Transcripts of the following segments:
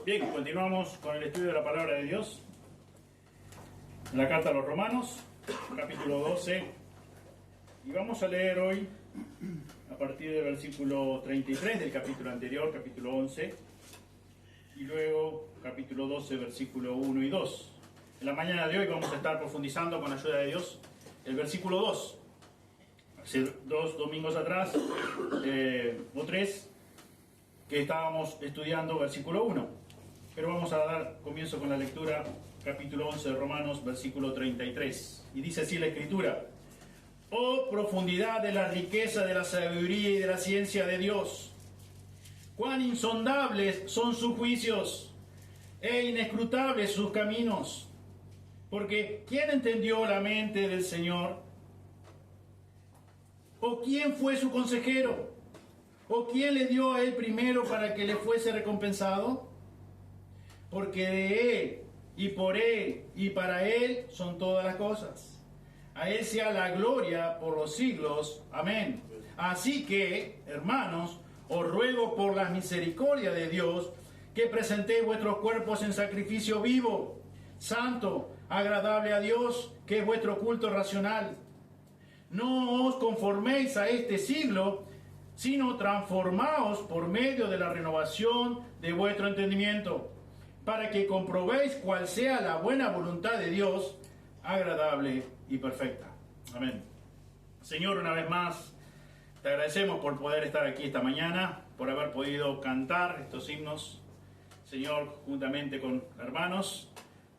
Bien, continuamos con el estudio de la palabra de Dios. En la carta a los Romanos, capítulo 12. Y vamos a leer hoy, a partir del versículo 33 del capítulo anterior, capítulo 11. Y luego, capítulo 12, versículo 1 y 2. En la mañana de hoy vamos a estar profundizando con la ayuda de Dios el versículo 2. Hace 2 domingos atrás, o 3, que estábamos estudiando versículo 1. Pero vamos a dar comienzo con la lectura, capítulo 11 de Romanos, versículo 33. Y dice así la Escritura: Oh profundidad de la riqueza de la sabiduría y de la ciencia de Dios, cuán insondables son sus juicios e inescrutables sus caminos. Porque ¿quién entendió la mente del Señor? ¿O quién fue su consejero? ¿O quién le dio a él primero para que le fuese recompensado? Porque de él, y por él, y para él son todas las cosas. A él sea la gloria por los siglos. Amén. Así que, hermanos, os ruego por la misericordia de Dios, que presentéis vuestros cuerpos en sacrificio vivo, santo, agradable a Dios, que es vuestro culto racional. No os conforméis a este siglo, sino transformaos por medio de la renovación de vuestro entendimiento, para que comprobéis cuál sea la buena voluntad de Dios, agradable y perfecta. Amén. Señor, una vez más, te agradecemos por poder estar aquí esta mañana, por haber podido cantar estos himnos, Señor, juntamente con hermanos,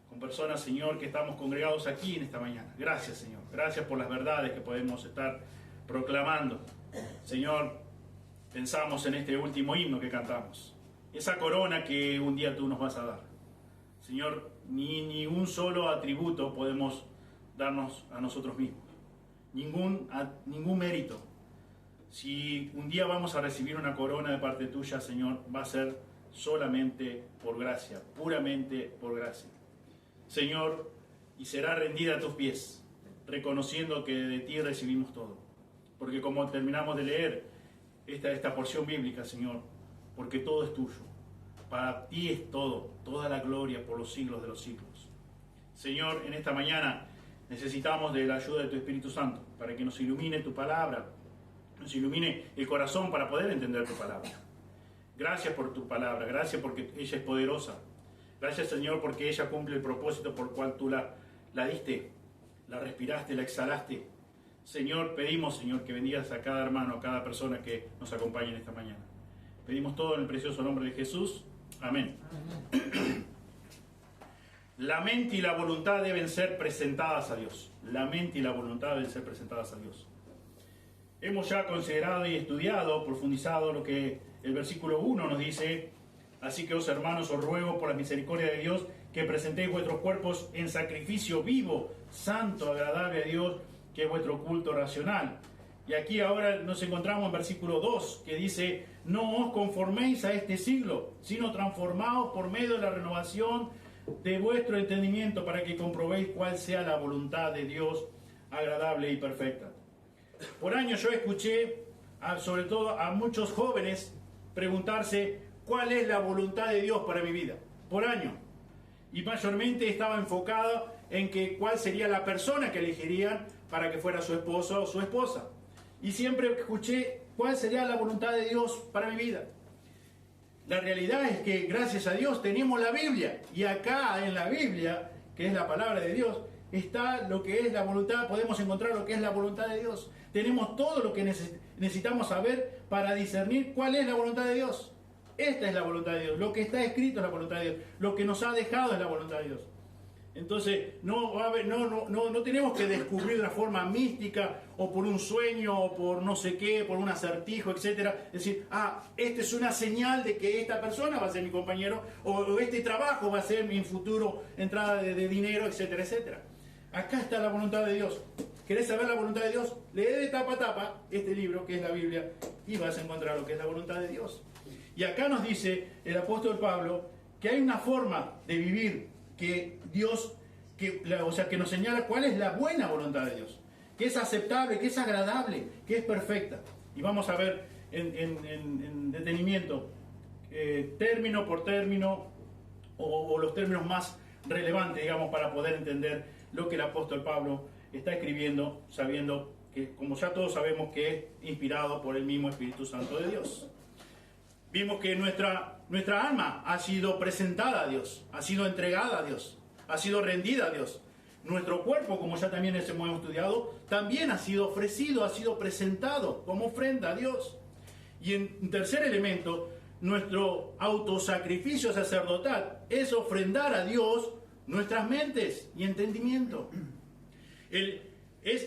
con personas, Señor, que estamos congregados aquí en esta mañana. Gracias, Señor. Gracias por las verdades que podemos estar proclamando. Señor, pensamos en este último himno que cantamos. Esa corona que un día tú nos vas a dar. Señor, ni un solo atributo podemos darnos a nosotros mismos. Ningún mérito. Si un día vamos a recibir una corona de parte tuya, Señor, va a ser solamente por gracia, puramente por gracia. Señor, y será rendida a tus pies, reconociendo que de ti recibimos todo. Porque como terminamos de leer esta porción bíblica, Señor, porque todo es tuyo. Para ti es todo, toda la gloria por los siglos de los siglos. Señor, en esta mañana necesitamos de la ayuda de tu Espíritu Santo, para que nos ilumine tu palabra, nos ilumine el corazón para poder entender tu palabra. Gracias por tu palabra, gracias porque ella es poderosa. Gracias, Señor, porque ella cumple el propósito por el cual tú la diste, la respiraste, la exhalaste. Señor, pedimos, Señor, que bendigas a cada hermano, a cada persona que nos acompañe en esta mañana. Pedimos todo en el precioso nombre de Jesús. Amén. La mente y la voluntad deben ser presentadas a Dios. La mente y la voluntad deben ser presentadas a Dios. Hemos ya considerado y estudiado, profundizado lo que el versículo 1 nos dice. Así que, os hermanos, os ruego por la misericordia de Dios que presentéis vuestros cuerpos en sacrificio vivo, santo, agradable a Dios, que es vuestro culto racional. Y aquí ahora nos encontramos en versículo 2, que dice: no os conforméis a este siglo, sino transformaos por medio de la renovación de vuestro entendimiento, para que comprobéis cuál sea la voluntad de Dios, agradable y perfecta. Por años yo escuché, sobre todo a muchos jóvenes, preguntarse: ¿cuál es la voluntad de Dios para mi vida? Por años. Y mayormente estaba enfocado en que cuál sería la persona que elegirían para que fuera su esposo o su esposa. Y siempre escuché cuál sería la voluntad de Dios para mi vida. La realidad es que, gracias a Dios, tenemos la Biblia. Y acá en la Biblia, que es la palabra de Dios, está lo que es la voluntad. Podemos encontrar lo que es la voluntad de Dios. Tenemos todo lo que necesitamos saber para discernir cuál es la voluntad de Dios. Esta es la voluntad de Dios. Lo que está escrito es la voluntad de Dios. Lo que nos ha dejado es la voluntad de Dios. Entonces, no tenemos que descubrir de una forma mística, o por un sueño, o por no sé qué, por un acertijo, etcétera. Decir: esta es una señal de que esta persona va a ser mi compañero, o este trabajo va a ser mi futuro entrada de dinero, etcétera, etcétera. Acá está la voluntad de Dios. ¿Querés saber la voluntad de Dios? Lee de tapa a tapa este libro que es la Biblia, y vas a encontrar lo que es la voluntad de Dios. Y acá nos dice el apóstol Pablo que hay una forma de vivir que Dios, que nos señala cuál es la buena voluntad de Dios, que es aceptable, que es agradable, que es perfecta. Y vamos a ver en detenimiento, término por término, o los términos más relevantes, digamos, para poder entender lo que el apóstol Pablo está escribiendo, sabiendo que, como ya todos sabemos, que es inspirado por el mismo Espíritu Santo de Dios. Vimos que nuestra alma ha sido presentada a Dios, ha sido entregada a Dios, ha sido rendida a Dios. Nuestro cuerpo, como ya también hemos estudiado, también ha sido ofrecido, ha sido presentado como ofrenda a Dios. Y en tercer elemento, nuestro autosacrificio sacerdotal es ofrendar a Dios nuestras mentes y entendimiento. Es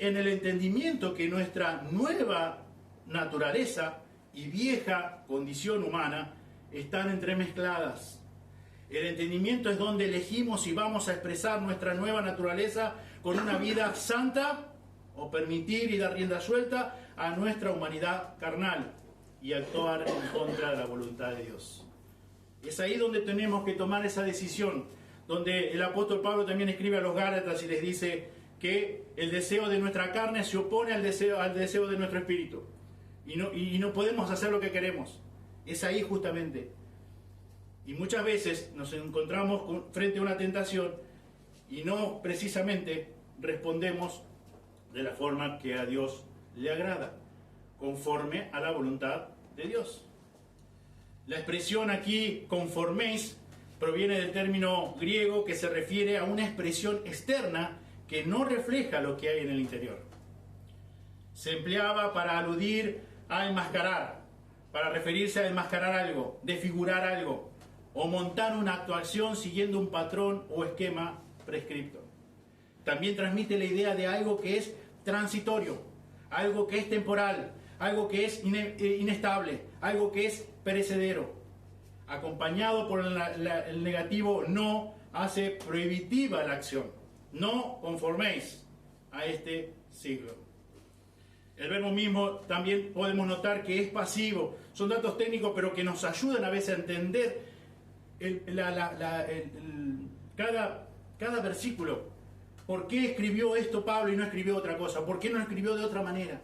en el entendimiento que nuestra nueva naturaleza y vieja condición humana están entremezcladas. El entendimiento es donde elegimos si vamos a expresar nuestra nueva naturaleza con una vida santa o permitir y dar rienda suelta a nuestra humanidad carnal y actuar en contra de la voluntad de Dios. Es ahí donde tenemos que tomar esa decisión, donde el apóstol Pablo también escribe a los Gálatas y les dice que el deseo de nuestra carne se opone al deseo de nuestro espíritu. Y no podemos hacer lo que queremos. Es ahí justamente. Y muchas veces nos encontramos frente a una tentación y no precisamente respondemos de la forma que a Dios le agrada, conforme a la voluntad de Dios. La expresión aquí, conforméis, proviene del término griego que se refiere a una expresión externa que no refleja lo que hay en el interior. Se empleaba para aludir a enmascarar, para referirse a enmascarar algo, desfigurar algo, o montar una actuación siguiendo un patrón o esquema prescripto. También transmite la idea de algo que es transitorio, algo que es temporal, algo que es inestable, algo que es perecedero. Acompañado por el negativo no, hace prohibitiva la acción. No conforméis a este siglo. El verbo mismo también podemos notar que es pasivo. Son datos técnicos, pero que nos ayudan a veces a entender cada versículo. ¿Por qué escribió esto Pablo y no escribió otra cosa? ¿Por qué no escribió de otra manera?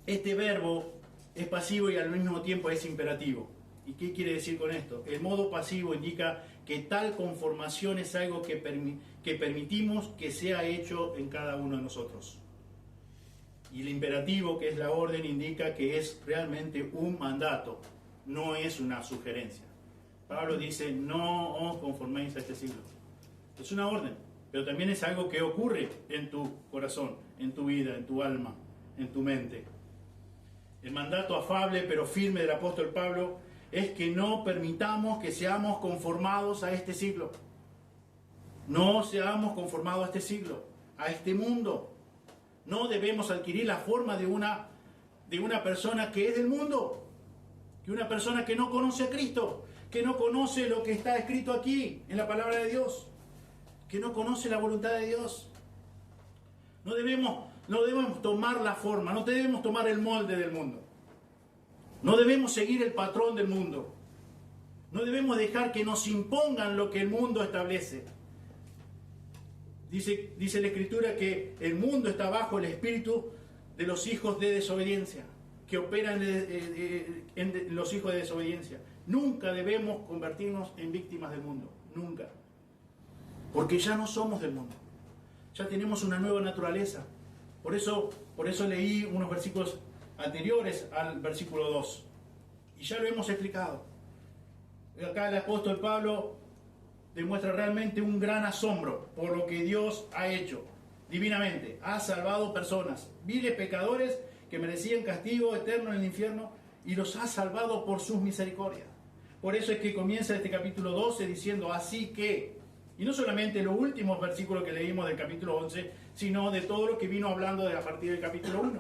Este verbo es pasivo y al mismo tiempo es imperativo. ¿Y qué quiere decir con esto? El modo pasivo indica que tal conformación es algo que permitimos que sea hecho en cada uno de nosotros. Y el imperativo, que es la orden, indica que es realmente un mandato, no es una sugerencia. Pablo dice, no os conforméis a este siglo. Es una orden, pero también es algo que ocurre en tu corazón, en tu vida, en tu alma, en tu mente. El mandato afable pero firme del apóstol Pablo es que no permitamos que seamos conformados a este siglo. No seamos conformados a este siglo, a este mundo. No debemos adquirir la forma de una persona que es del mundo, que una persona que no conoce a Cristo, que no conoce lo que está escrito aquí en la palabra de Dios, que no conoce la voluntad de Dios. No debemos tomar la forma, no debemos tomar el molde del mundo. No debemos seguir el patrón del mundo. No debemos dejar que nos impongan lo que el mundo establece. Dice la Escritura que el mundo está bajo el espíritu de los hijos de desobediencia, que operan en los hijos de desobediencia. Nunca debemos convertirnos en víctimas del mundo, nunca. Porque ya no somos del mundo, ya tenemos una nueva naturaleza. Por eso leí unos versículos anteriores al versículo 2. Y ya lo hemos explicado. Acá el apóstol Pablo demuestra realmente un gran asombro por lo que Dios ha hecho divinamente. Ha salvado personas, viles pecadores que merecían castigo eterno en el infierno, y los ha salvado por sus misericordias. Por eso es que comienza este capítulo 12 diciendo, así que, y no solamente los últimos versículos que leímos del capítulo 11, sino de todo lo que vino hablando a partir del capítulo 1.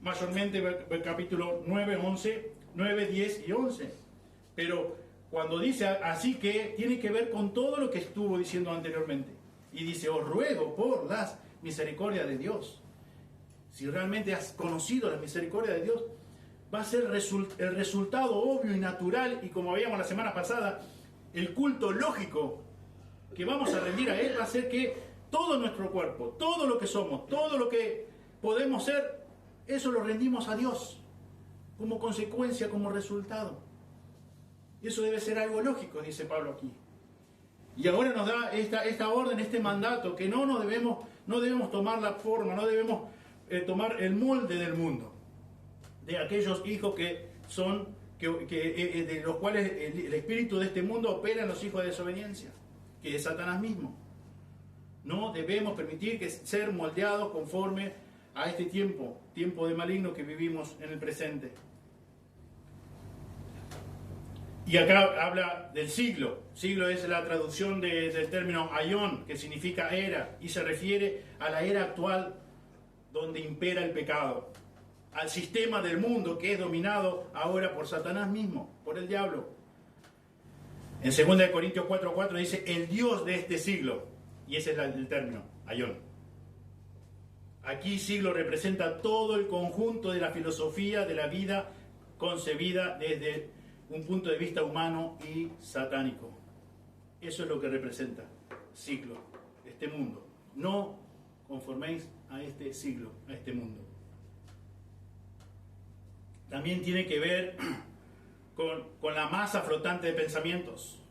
Mayormente el capítulo 9, 11, 9, 10 y 11. Pero cuando dice así que, tiene que ver con todo lo que estuvo diciendo anteriormente. Y dice, os ruego por las misericordias de Dios. Si realmente has conocido la misericordia de Dios, va a ser el resultado obvio y natural, y como veíamos la semana pasada, el culto lógico que vamos a rendir a Él va a ser que todo nuestro cuerpo, todo lo que somos, todo lo que podemos ser, eso lo rendimos a Dios como consecuencia, como resultado. Eso debe ser algo lógico, dice Pablo aquí. Y ahora nos da esta orden, este mandato, que no debemos tomar la forma, no debemos tomar el molde del mundo, de aquellos hijos de los cuales el espíritu de este mundo opera en los hijos de desobediencia, que es Satanás mismo. No debemos permitir que ser moldeados conforme a este tiempo de maligno que vivimos en el presente. Y acá habla del siglo. Siglo es la traducción del término aion, que significa era, y se refiere a la era actual donde impera el pecado, al sistema del mundo que es dominado ahora por Satanás mismo, por el diablo. En 2 Corintios 4:4 dice el Dios de este siglo, y ese es el término, aion. Aquí siglo representa todo el conjunto de la filosofía de la vida concebida desde un punto de vista humano y satánico. Eso es lo que representa siglo, este mundo. No conforméis a este siglo, a este mundo. También tiene que ver con la masa flotante de pensamientos,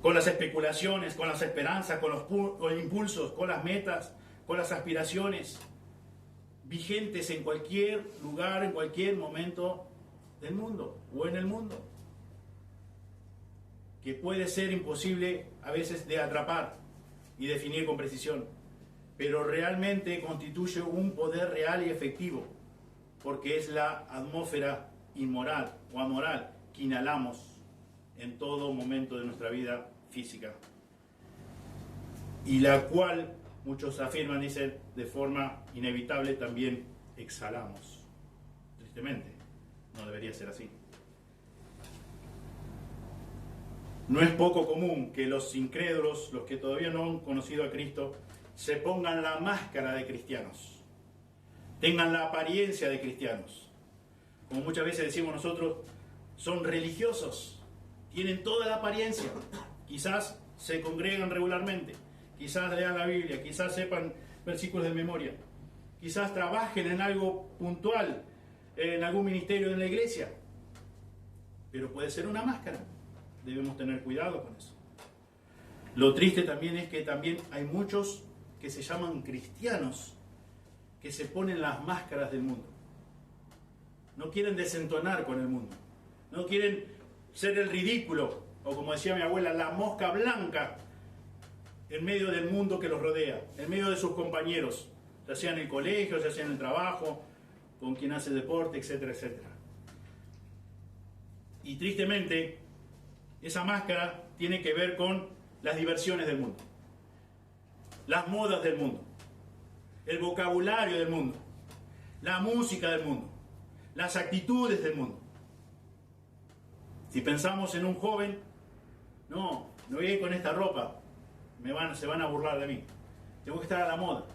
con las especulaciones, con las esperanzas, con los impulsos, con las metas, con las aspiraciones vigentes en cualquier lugar, en cualquier momento del mundo o en el mundo, que puede ser imposible a veces de atrapar y definir con precisión, pero realmente constituye un poder real y efectivo, porque es la atmósfera inmoral o amoral que inhalamos en todo momento de nuestra vida física, y la cual muchos afirman, dicen, de forma inevitable también exhalamos. Tristemente, no debería ser así. No es poco común que los incrédulos, los que todavía no han conocido a Cristo, se pongan la máscara de cristianos, tengan la apariencia de cristianos. Como muchas veces decimos nosotros, son religiosos, tienen toda la apariencia, quizás se congregan regularmente, quizás lean la Biblia, quizás sepan versículos de memoria, quizás trabajen en algo puntual, en algún ministerio de la iglesia, pero puede ser una máscara. Debemos tener cuidado con eso. Lo triste también es que también hay muchos que se llaman cristianos que se ponen las máscaras del mundo. No quieren desentonar con el mundo, no quieren ser el ridículo, o como decía mi abuela, la mosca blanca en medio del mundo que los rodea, en medio de sus compañeros, ya sea en el colegio, ya sea en el trabajo, con quien hace deporte, etcétera, etcétera. Y tristemente, esa máscara tiene que ver con las diversiones del mundo, las modas del mundo, el vocabulario del mundo, la música del mundo, las actitudes del mundo. Si pensamos en un joven, no voy a ir con esta ropa, se van a burlar de mí, tengo que estar a la moda.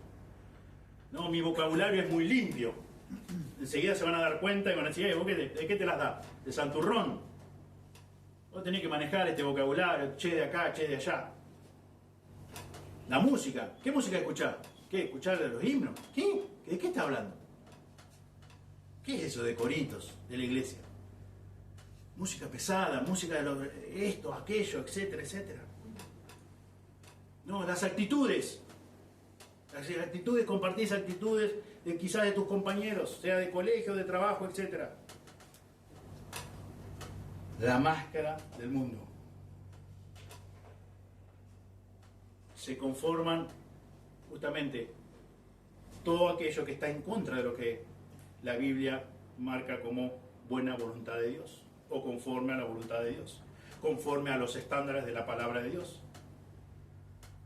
No, mi vocabulario es muy limpio. Enseguida se van a dar cuenta y van a decir, ¿de qué te las da? ¿De santurrón? Vos tenés que manejar este vocabulario, che de acá, che de allá. La música, ¿qué música escuchás? ¿Qué? ¿Escuchar de los himnos? ¿Qué? ¿De qué está hablando? ¿Qué es eso de coritos de la iglesia? Música pesada, música de esto, aquello, etcétera, etcétera. No, las actitudes, compartís actitudes quizás de tus compañeros, sea de colegio, de trabajo, etcétera. La máscara del mundo. Se conforman justamente todo aquello que está en contra de lo que la Biblia marca como buena voluntad de Dios, o conforme a la voluntad de Dios, conforme a los estándares de la palabra de Dios.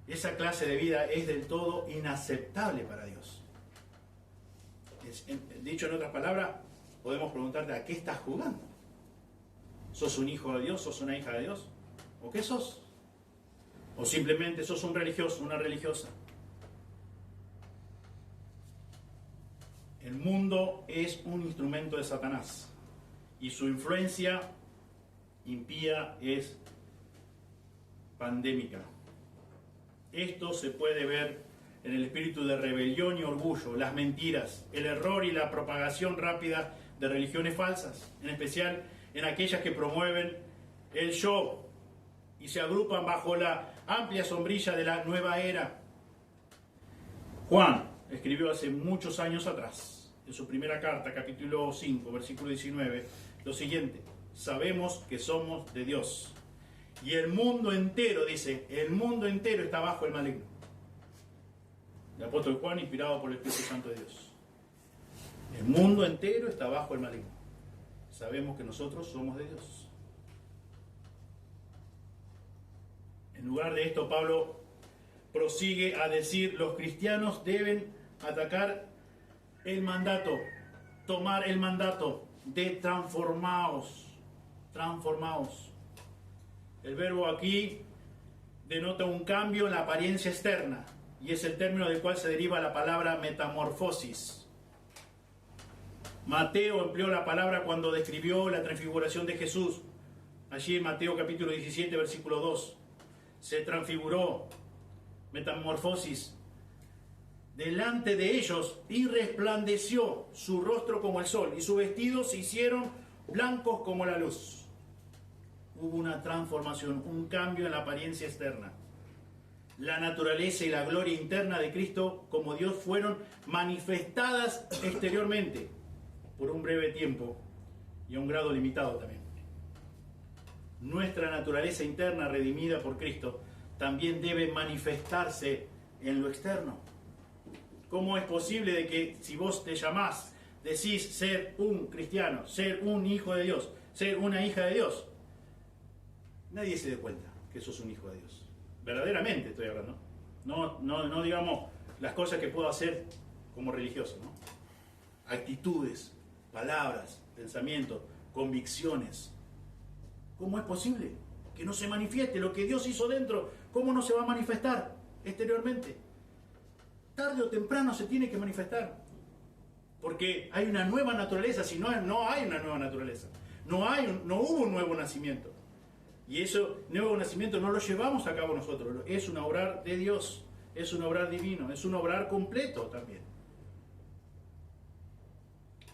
Esa clase de vida es del todo inaceptable para Dios. Dicho en otras palabras, podemos preguntarte, ¿a qué estás jugando? ¿Sos un hijo de Dios? ¿Sos una hija de Dios? ¿O qué sos? ¿O simplemente sos un religioso, una religiosa? El mundo es un instrumento de Satanás y su influencia impía es pandémica. Esto se puede ver en el espíritu de rebelión y orgullo, las mentiras, el error y la propagación rápida de religiones falsas, en especial en aquellas que promueven el yo, y se agrupan bajo la amplia sombrilla de la nueva era. Juan escribió hace muchos años atrás, en su primera carta, capítulo 5, versículo 19, lo siguiente: sabemos que somos de Dios, y el mundo entero, dice, el mundo entero está bajo el maligno. El apóstol Juan, inspirado por el Espíritu Santo de Dios. El mundo entero está bajo el maligno. Sabemos que nosotros somos de Dios. En lugar de esto, Pablo prosigue a decir: los cristianos deben atacar el mandato, tomar el mandato de transformaos. Transformaos. El verbo aquí denota un cambio en la apariencia externa, y es el término del cual se deriva la palabra metamorfosis. Mateo empleó la palabra cuando describió la transfiguración de Jesús. Allí en Mateo capítulo 17, versículo 2. Se transfiguró, metamorfosis, delante de ellos, y resplandeció su rostro como el sol, y sus vestidos se hicieron blancos como la luz. Hubo una transformación, un cambio en la apariencia externa. La naturaleza y la gloria interna de Cristo como Dios fueron manifestadas exteriormente por un breve tiempo y a un grado limitado también. Nuestra naturaleza interna redimida por Cristo también debe manifestarse en lo externo. ¿Cómo es posible de que si vos te llamás, decís ser un cristiano, ser un hijo de Dios, ser una hija de Dios, nadie se dé cuenta que sos un hijo de Dios? Verdaderamente estoy hablando. No digamos las cosas que puedo hacer como religioso, ¿no? Actitudes, palabras, pensamientos, convicciones. ¿Cómo es posible que no se manifieste lo que Dios hizo dentro? ¿Cómo no se va a manifestar exteriormente? Tarde o temprano se tiene que manifestar. Porque hay una nueva naturaleza. Si no, no hay una nueva naturaleza. No hubo un nuevo nacimiento. Y ese nuevo nacimiento no lo llevamos a cabo nosotros. Es un obrar de Dios. Es un obrar divino. Es un obrar completo también.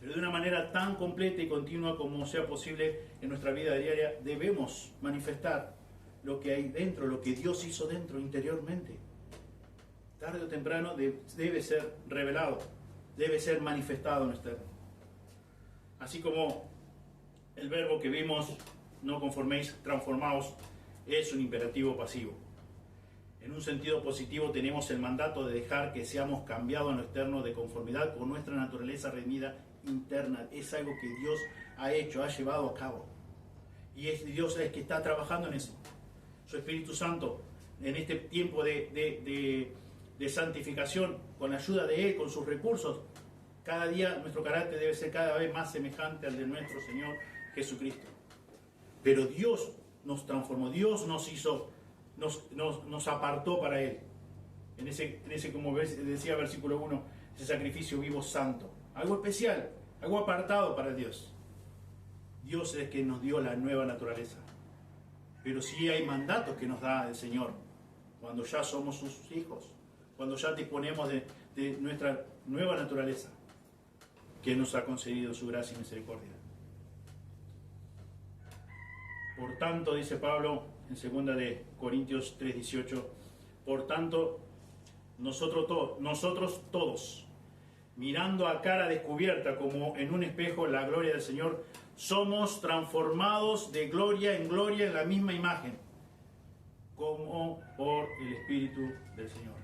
Pero de una manera tan completa y continua como sea posible en nuestra vida diaria, debemos manifestar lo que hay dentro, lo que Dios hizo dentro, interiormente. Tarde o temprano debe ser revelado, debe ser manifestado en externo. Así como el verbo que vimos, no conforméis, transformaos, es un imperativo pasivo. En un sentido positivo tenemos el mandato de dejar que seamos cambiados en lo externo de conformidad con nuestra naturaleza redimida interna. Es algo que Dios ha hecho, ha llevado a cabo. Y es Dios el que está trabajando en eso. Su Espíritu Santo, en este tiempo de santificación, con la ayuda de Él, con sus recursos, cada día nuestro carácter debe ser cada vez más semejante al de nuestro Señor Jesucristo. Pero Dios nos transformó, Dios nos hizo, nos apartó para Él. En ese como decía versículo 1, ese sacrificio vivo santo. Algo especial, algo apartado para Dios. Dios es el que nos dio la nueva naturaleza. Pero sí hay mandatos que nos da el Señor cuando ya somos sus hijos, cuando ya disponemos de nuestra nueva naturaleza que nos ha concedido su gracia y misericordia. Por tanto, dice Pablo en 2 de Corintios 3:18, por tanto, nosotros todos, mirando a cara descubierta como en un espejo la gloria del Señor, somos transformados de gloria en gloria en la misma imagen, como por el Espíritu del Señor.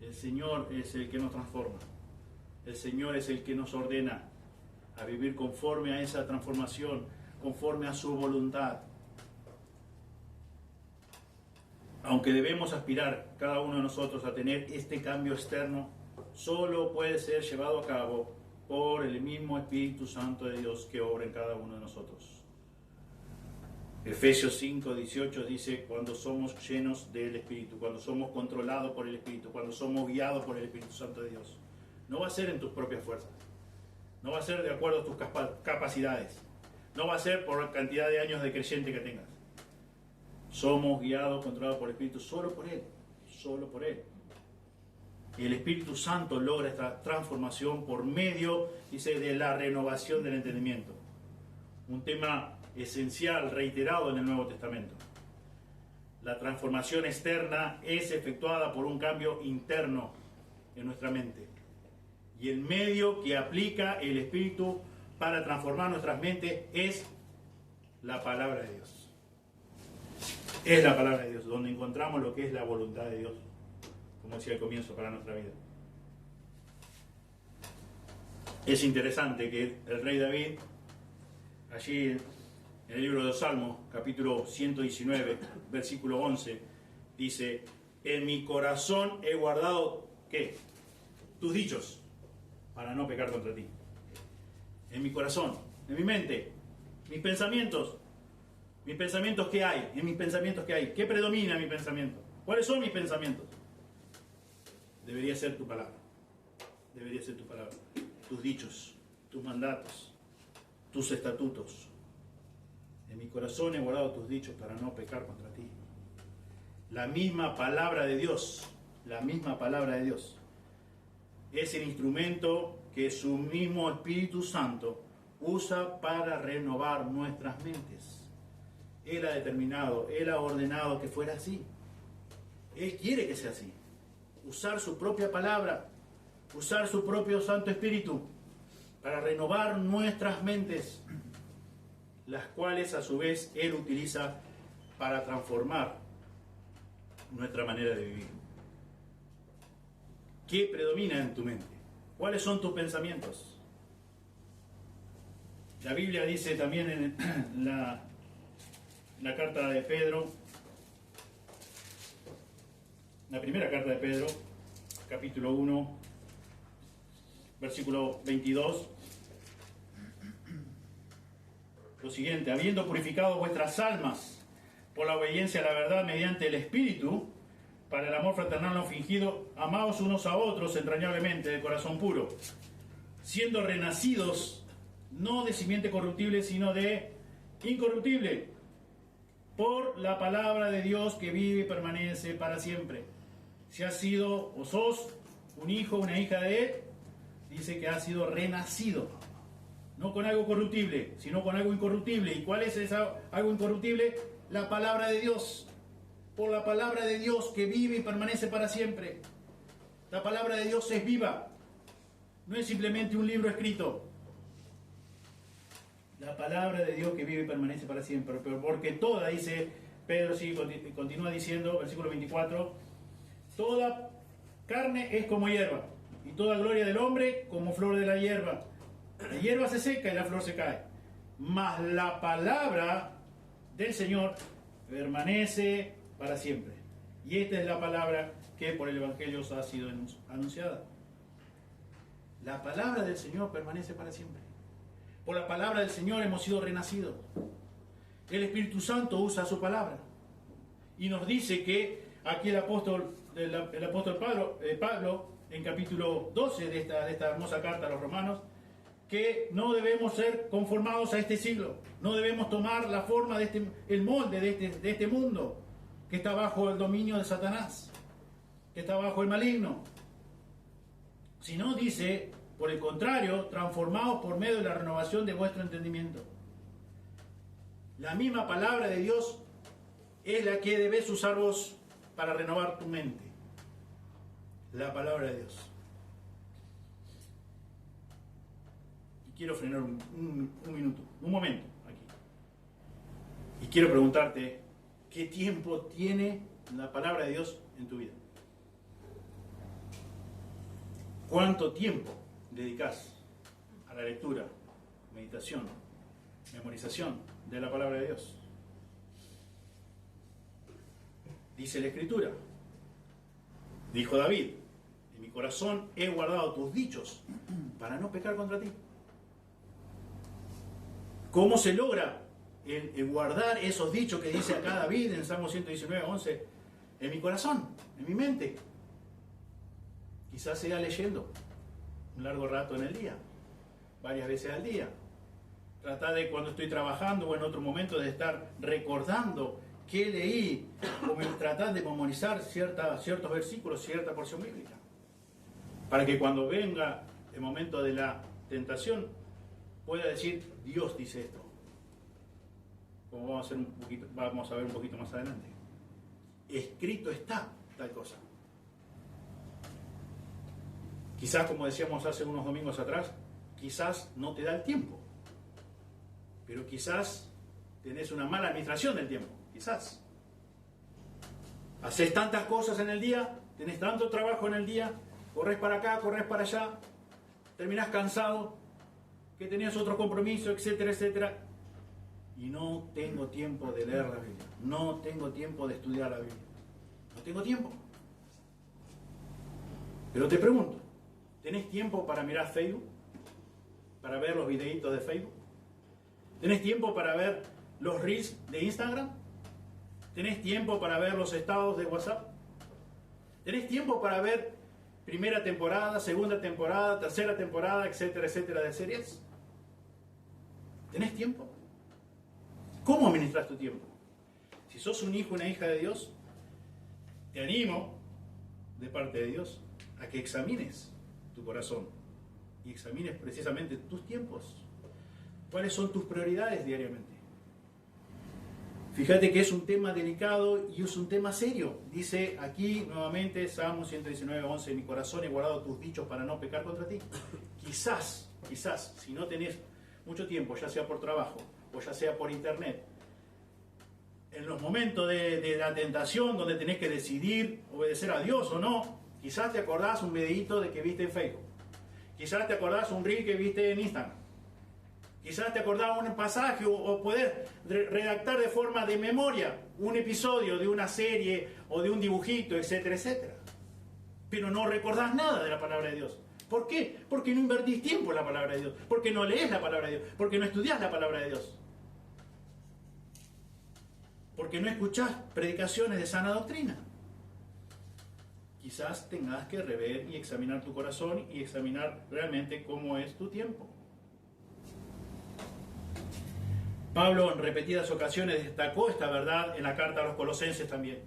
El Señor es el que nos transforma. El Señor es el que nos ordena a vivir conforme a esa transformación, conforme a su voluntad. Aunque debemos aspirar cada uno de nosotros a tener este cambio externo, solo puede ser llevado a cabo por el mismo Espíritu Santo de Dios que obra en cada uno de nosotros. Efesios 5:18 dice: cuando somos llenos del Espíritu, cuando somos controlados por el Espíritu, cuando somos guiados por el Espíritu Santo de Dios. No va a ser en tus propias fuerzas, no va a ser de acuerdo a tus capacidades, no va a ser por la cantidad de años de creyente que tengas. Somos guiados, controlados por el Espíritu, solo por Él, solo por Él. Y el Espíritu Santo logra esta transformación por medio, dice, de la renovación del entendimiento. Un tema esencial, reiterado en el Nuevo Testamento. La transformación externa es efectuada por un cambio interno en nuestra mente. Y el medio que aplica el Espíritu para transformar nuestras mentes es la palabra de Dios. Es la palabra de Dios, donde encontramos lo que es la voluntad de Dios, como decía al comienzo, para nuestra vida. Es interesante que el rey David, allí en el libro de los Salmos, capítulo 119, versículo 11, dice: en mi corazón he guardado, ¿qué? Tus dichos, para no pecar contra ti. En mi corazón, en mi mente, mis pensamientos. Mis pensamientos, ¿qué hay? En mis pensamientos, ¿qué hay? ¿Qué predomina en mi pensamiento? ¿Cuáles son mis pensamientos? Debería ser tu palabra. Debería ser tu palabra. Tus dichos, tus mandatos, tus estatutos. En mi corazón he guardado tus dichos para no pecar contra ti. La misma palabra de Dios, es el instrumento que su mismo Espíritu Santo usa para renovar nuestras mentes. Él ha determinado, Él ha ordenado que fuera así. Él quiere que sea así. Usar su propia palabra, usar su propio Santo Espíritu para renovar nuestras mentes, las cuales a su vez Él utiliza para transformar nuestra manera de vivir. ¿Qué predomina en tu mente? ¿Cuáles son tus pensamientos? La Biblia dice también en la carta de Pedro, la primera carta de Pedro, capítulo 1, versículo 22, lo siguiente: habiendo purificado vuestras almas por la obediencia a la verdad mediante el Espíritu, para el amor fraternal no fingido, amaos unos a otros entrañablemente de corazón puro, siendo renacidos no de simiente corruptible, sino de incorruptible, por la palabra de Dios que vive y permanece para siempre. Si has sido o sos un hijo, una hija de Él, dice que has sido renacido, no con algo corruptible, sino con algo incorruptible. ¿Y cuál es algo incorruptible? La palabra de Dios. Por la palabra de Dios que vive y permanece para siempre. La palabra de Dios es viva, no es simplemente un libro escrito. La palabra de Dios que vive y permanece para siempre, pero porque toda, dice Pedro, continúa diciendo, versículo 24, toda carne es como hierba, y toda gloria del hombre como flor de la hierba. La hierba se seca y la flor se cae, mas la palabra del Señor permanece para siempre. Y esta es la palabra que por el Evangelio os ha sido anunciada. La palabra del Señor permanece para siempre. Por la palabra del Señor hemos sido renacidos. El Espíritu Santo usa su palabra. Y nos dice que aquí el apóstol Pablo, en capítulo 12 de esta hermosa carta a los romanos, que no debemos ser conformados a este siglo. No debemos tomar la forma el molde de este mundo que está bajo el dominio de Satanás, que está bajo el maligno. Sino, dice, por el contrario, transformados por medio de la renovación de vuestro entendimiento. La misma palabra de Dios es la que debes usar vos para renovar tu mente. La palabra de Dios. Y quiero frenar un minuto, un momento aquí. Y quiero preguntarte, ¿qué tiempo tiene la palabra de Dios en tu vida? ¿Cuánto tiempo dedicas a la lectura, meditación, memorización de la palabra de Dios? Dice la Escritura, dijo David, en mi corazón he guardado tus dichos para no pecar contra ti. ¿Cómo se logra el guardar esos dichos que dice acá David en Salmo 119, 11? En mi corazón, en mi mente. Quizás sea leyendo un largo rato en el día, varias veces al día. Tratar de, cuando estoy trabajando o en otro momento, de estar recordando qué leí, o tratar de memorizar ciertos versículos, cierta porción bíblica, para que cuando venga el momento de la tentación pueda decir, Dios dice esto. como vamos a ver un poquito más adelante. Escrito está tal cosa. Quizás, como decíamos hace unos domingos atrás, quizás no te da el tiempo, pero quizás tenés una mala administración del tiempo, quizás. Haces tantas cosas en el día, tenés tanto trabajo en el día, corres para acá, corres para allá, terminás cansado, que tenías otro compromiso, etcétera, etcétera. Y no tengo tiempo de leer la Biblia, no tengo tiempo de estudiar la Biblia, no tengo tiempo. Pero te pregunto, ¿tenés tiempo para mirar Facebook? ¿Para ver los videitos de Facebook? ¿Tenés tiempo para ver los reels de Instagram? ¿Tenés tiempo para ver los estados de WhatsApp? ¿Tenés tiempo para ver primera temporada, segunda temporada, tercera temporada, etcétera, etcétera, de series? ¿Tenés tiempo? ¿Cómo administras tu tiempo? Si sos un hijo, una hija de Dios, te animo, de parte de Dios, a que examines tu corazón y examines precisamente tus tiempos. ¿Cuáles son tus prioridades diariamente? Fíjate que es un tema delicado y es un tema serio. Dice aquí nuevamente Salmo 119:11, en mi corazón he guardado tus dichos para no pecar contra ti. Quizás, si no tenés mucho tiempo, ya sea por trabajo o ya sea por internet, en los momentos de la tentación donde tenés que decidir obedecer a Dios o no, quizás te acordás un videíto de que viste en Facebook. Quizás te acordás un reel que viste en Instagram. Quizás te acordás un pasaje o poder redactar de forma de memoria un episodio de una serie o de un dibujito, etcétera, etcétera. Pero no recordás nada de la palabra de Dios. ¿Por qué? Porque no invertís tiempo en la palabra de Dios. Porque no lees la palabra de Dios. Porque no estudiás la palabra de Dios. Porque no escuchás predicaciones de sana doctrina. Quizás tengas que rever y examinar tu corazón y examinar realmente cómo es tu tiempo. Pablo en repetidas ocasiones destacó esta verdad en la carta a los Colosenses también.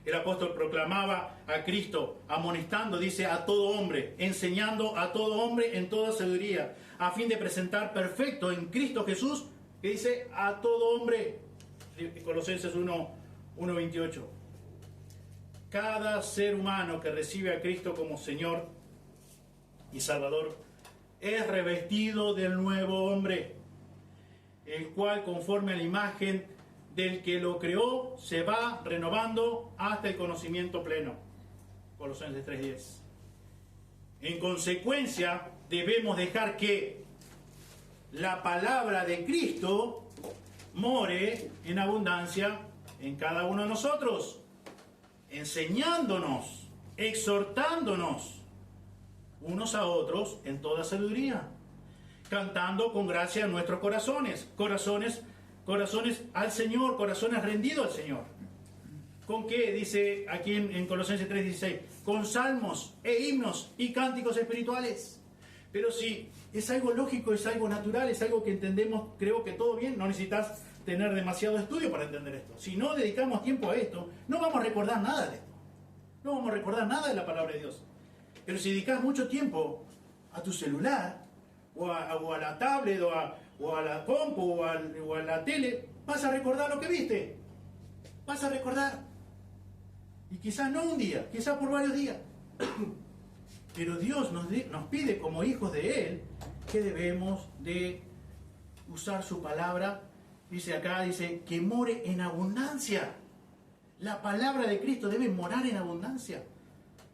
El apóstol proclamaba a Cristo, amonestando, dice, a todo hombre, enseñando a todo hombre en toda sabiduría, a fin de presentar perfecto en Cristo Jesús, que dice, a todo hombre, Colosenses 1:28. Cada ser humano que recibe a Cristo como Señor y Salvador es revestido del nuevo hombre, el cual, conforme a la imagen del que lo creó, se va renovando hasta el conocimiento pleno. Colosenses 3:10. En consecuencia, debemos dejar que la palabra de Cristo more en abundancia en cada uno de nosotros, enseñándonos, exhortándonos unos a otros en toda sabiduría, cantando con gracia en nuestros corazones al Señor, corazones rendidos al Señor. ¿Con qué? Dice aquí en Colosenses 3:16, con salmos e himnos y cánticos espirituales. Pero si es algo lógico, es algo natural, es algo que entendemos, creo que todo bien, no necesitas tener demasiado estudio para entender esto. Si no dedicamos tiempo a esto, no vamos a recordar nada de esto. No vamos a recordar nada de la palabra de Dios. Pero si dedicas mucho tiempo a tu celular, o a la tablet, o a la compu, o a la tele, vas a recordar lo que viste. Vas a recordar. Y quizás no un día, quizás por varios días. Pero Dios nos pide como hijos de Él que debemos de usar su palabra. Dice acá, dice, que more en abundancia. La palabra de Cristo debe morar en abundancia.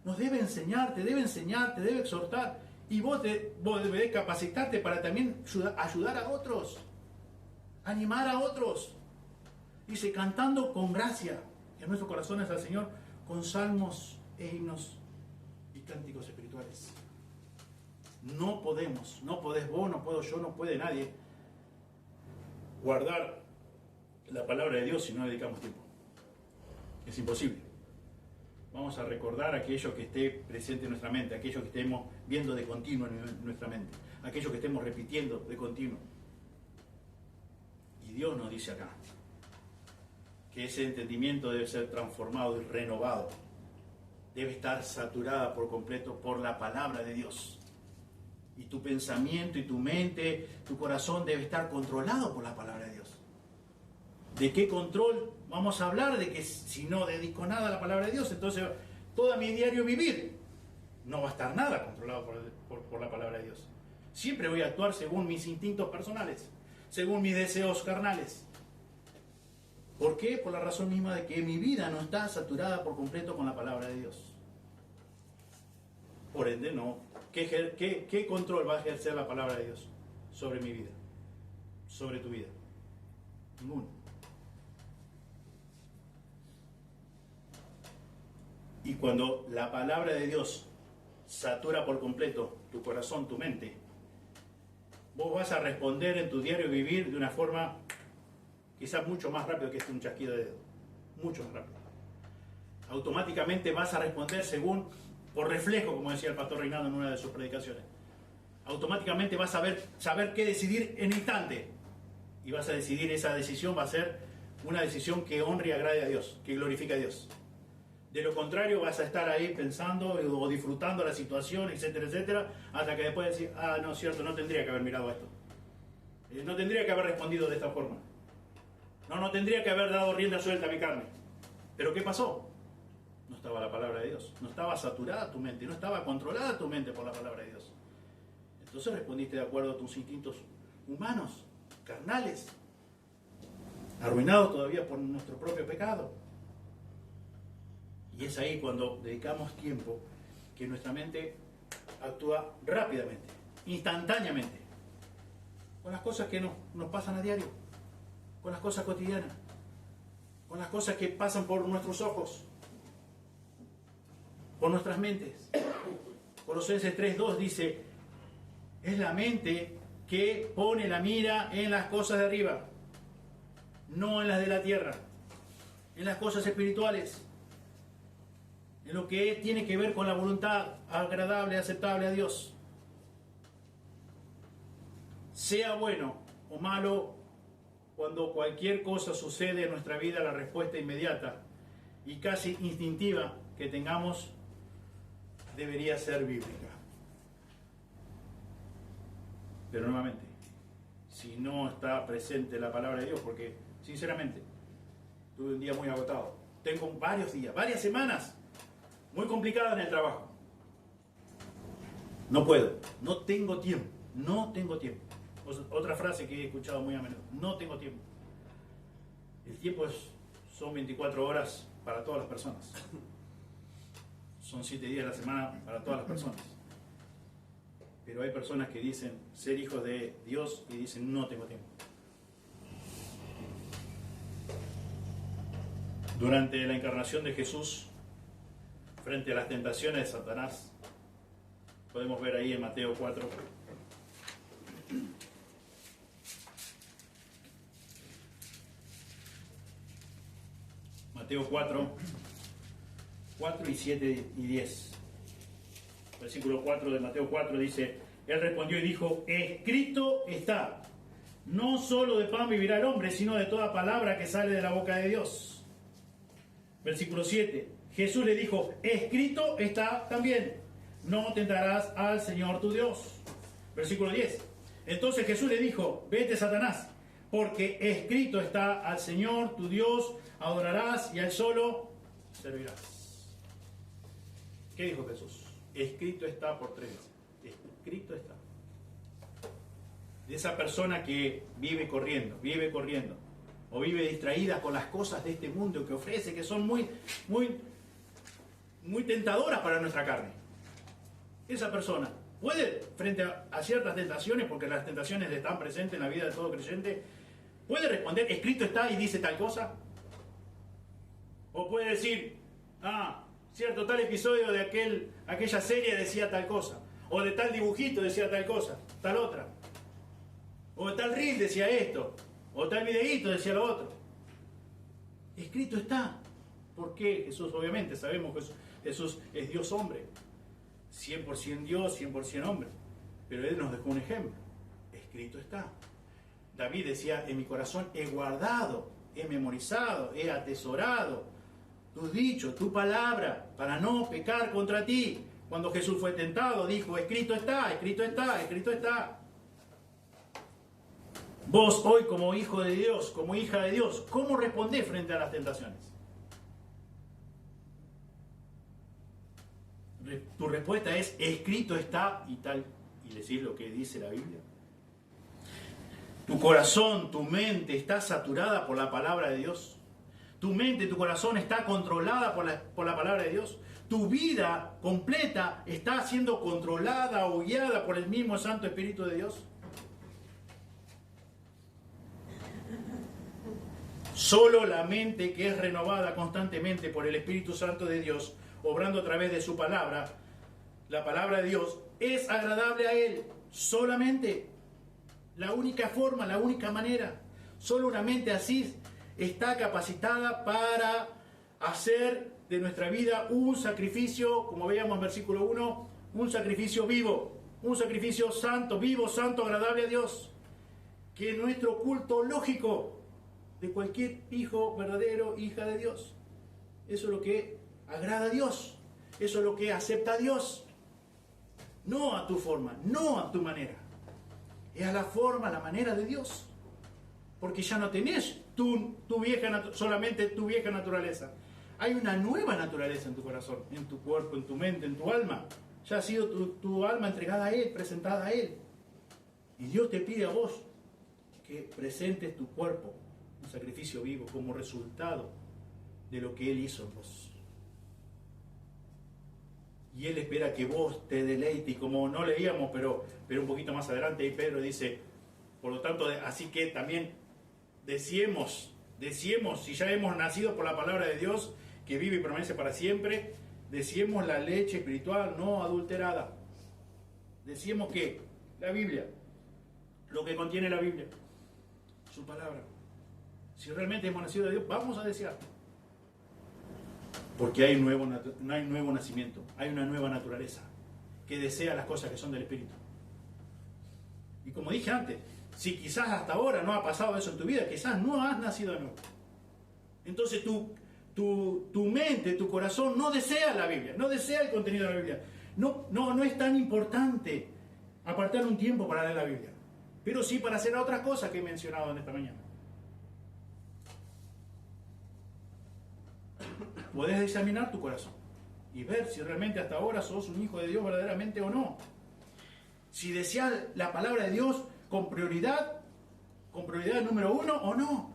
Nos debe enseñar, te debe exhortar. Y vos debés capacitarte para también ayudar a otros, animar a otros. Dice, cantando con gracia en nuestros corazones al Señor, con salmos e himnos y cánticos espirituales. No podés vos, no puedo yo, no puede nadie guardar la palabra de Dios si no dedicamos tiempo. Es imposible. Vamos a recordar aquello que esté presente en nuestra mente, aquello que estemos viendo de continuo en nuestra mente, aquello que estemos repitiendo de continuo. Y Dios nos dice acá que ese entendimiento debe ser transformado y renovado. Debe estar saturada por completo por la palabra de Dios. Y tu pensamiento y tu mente, tu corazón debe estar controlado por la palabra de Dios. ¿De qué control vamos a hablar? De que si no dedico nada a la palabra de Dios, entonces todo mi diario vivir no va a estar nada controlado por la palabra de Dios. Siempre voy a actuar según mis instintos personales, según mis deseos carnales. ¿Por qué? Por la razón misma de que mi vida no está saturada por completo con la palabra de Dios. Por ende, no. ¿Qué control va a ejercer la palabra de Dios sobre mi vida? Sobre tu vida. Ninguno. Y cuando la palabra de Dios satura por completo tu corazón, tu mente, vos vas a responder en tu diario vivir de una forma quizás mucho más rápido que un chasquido de dedo. Mucho más rápido. Automáticamente vas a responder según, por reflejo, como decía el pastor Reinaldo en una de sus predicaciones. Automáticamente vas a saber qué decidir en instante. Y vas a decidir, esa decisión va a ser una decisión que honre y agrade a Dios, que glorifique a Dios. De lo contrario, vas a estar ahí pensando o disfrutando la situación, etcétera, etcétera, hasta que después decir, no, cierto, no tendría que haber mirado esto. No tendría que haber respondido de esta forma. No tendría que haber dado rienda suelta a mi carne. ¿Pero qué pasó? No estaba la palabra de Dios. No estaba saturada tu mente. No estaba controlada tu mente por la palabra de Dios. Entonces respondiste de acuerdo a tus instintos humanos, carnales, arruinados todavía por nuestro propio pecado. Y es ahí cuando dedicamos tiempo que nuestra mente actúa rápidamente, instantáneamente, con las cosas que nos pasan a diario, con las cosas cotidianas, con las cosas que pasan por nuestros ojos, por nuestras mentes. Colosenses 3:2 dice, es la mente que pone la mira en las cosas de arriba, no en las de la tierra, en las cosas espirituales, en lo que tiene que ver con la voluntad agradable, aceptable a Dios. Sea bueno o malo, cuando cualquier cosa sucede en nuestra vida, la respuesta inmediata y casi instintiva que tengamos debería ser bíblica. Pero nuevamente, si no está presente la palabra de Dios, porque sinceramente tuve un día muy agotado, tengo varios días, varias semanas muy complicadas en el trabajo, no puedo, no tengo tiempo. Otra frase que he escuchado muy a menudo, no tengo tiempo. El tiempo son 24 horas para todas las personas, son 7 días a la semana para todas las personas. Pero hay personas que dicen ser hijos de Dios y dicen no tengo tiempo. Durante la encarnación de Jesús, frente a las tentaciones de Satanás, podemos ver ahí en Mateo 4. Mateo 4 y 7 y 10. Versículo 4 de Mateo 4 dice, él respondió y dijo, escrito está, no solo de pan vivirá el hombre, sino de toda palabra que sale de la boca de Dios. Versículo 7, Jesús le dijo, escrito está también, no tentarás al Señor tu Dios. Versículo 10, entonces Jesús le dijo, vete Satanás, porque escrito está, al Señor tu Dios adorarás y a Él solo servirás. ¿Qué dijo Jesús? Escrito está por 3 veces. Escrito está. De esa persona que vive corriendo, o vive distraída con las cosas de este mundo que ofrece, que son muy tentadoras para nuestra carne. Esa persona puede, frente a ciertas tentaciones, porque las tentaciones están presentes en la vida de todo creyente, puede responder, escrito está y dice tal cosa. O puede decir, cierto, tal episodio de aquella serie decía tal cosa. O de tal dibujito decía tal cosa, tal otra. O de tal reel decía esto. O tal videíto decía lo otro. Escrito está. ¿Por qué? Jesús, obviamente, sabemos que Jesús es Dios hombre. 100% Dios, 100% hombre. Pero Él nos dejó un ejemplo. Escrito está. David decía, en mi corazón he guardado, he memorizado, he atesorado tus dichos, tu palabra, para no pecar contra ti. Cuando Jesús fue tentado, dijo, escrito está, escrito está, escrito está. Vos hoy como hijo de Dios, como hija de Dios, ¿cómo respondés frente a las tentaciones? Tu respuesta es, escrito está y tal, y decís lo que dice la Biblia. Tu corazón, tu mente está saturada por la palabra de Dios. Tu mente, tu corazón está controlada por la palabra de Dios. Tu vida completa está siendo controlada o guiada por el mismo Santo Espíritu de Dios. Solo la mente que es renovada constantemente por el Espíritu Santo de Dios, obrando a través de su palabra, la palabra de Dios, es agradable a Él. Solamente la única forma, la única manera. Solo una mente así está capacitada para hacer de nuestra vida un sacrificio, como veíamos en versículo 1, un sacrificio vivo, un sacrificio santo, vivo, santo, agradable a Dios. Que nuestro culto lógico de cualquier hijo verdadero, hija de Dios. Eso es lo que agrada a Dios. Eso es lo que acepta a Dios. No a tu forma, no a tu manera. Es a la forma, a la manera de Dios. Porque ya no tenés solamente tu vieja naturaleza. Hay una nueva naturaleza en tu corazón, en tu cuerpo, en tu mente, en tu alma. Ya ha sido tu alma entregada a Él, presentada a Él. Y Dios te pide a vos que presentes tu cuerpo, un sacrificio vivo, como resultado de lo que Él hizo en vos. Y Él espera que vos te deleites, y como no leíamos, pero un poquito más adelante, ahí Pedro dice, por lo tanto, así que también deseemos, si ya hemos nacido por la palabra de Dios, que vive y permanece para siempre, deseemos la leche espiritual no adulterada. Deseemos que la Biblia, lo que contiene la Biblia, su palabra. Si realmente hemos nacido de Dios, vamos a desear. Porque hay un nuevo nacimiento, hay una nueva naturaleza que desea las cosas que son del Espíritu. Y como dije antes, si quizás hasta ahora no ha pasado eso en tu vida, quizás no has nacido de nuevo. Entonces tu mente, tu corazón no desea la Biblia, no desea el contenido de la Biblia. No es tan importante apartar un tiempo para leer la Biblia, pero sí para hacer otras cosas que he mencionado en esta mañana. Podés examinar tu corazón y ver si realmente hasta ahora sos un hijo de Dios verdaderamente o no. Si deseas la palabra de Dios con prioridad número 1 o no.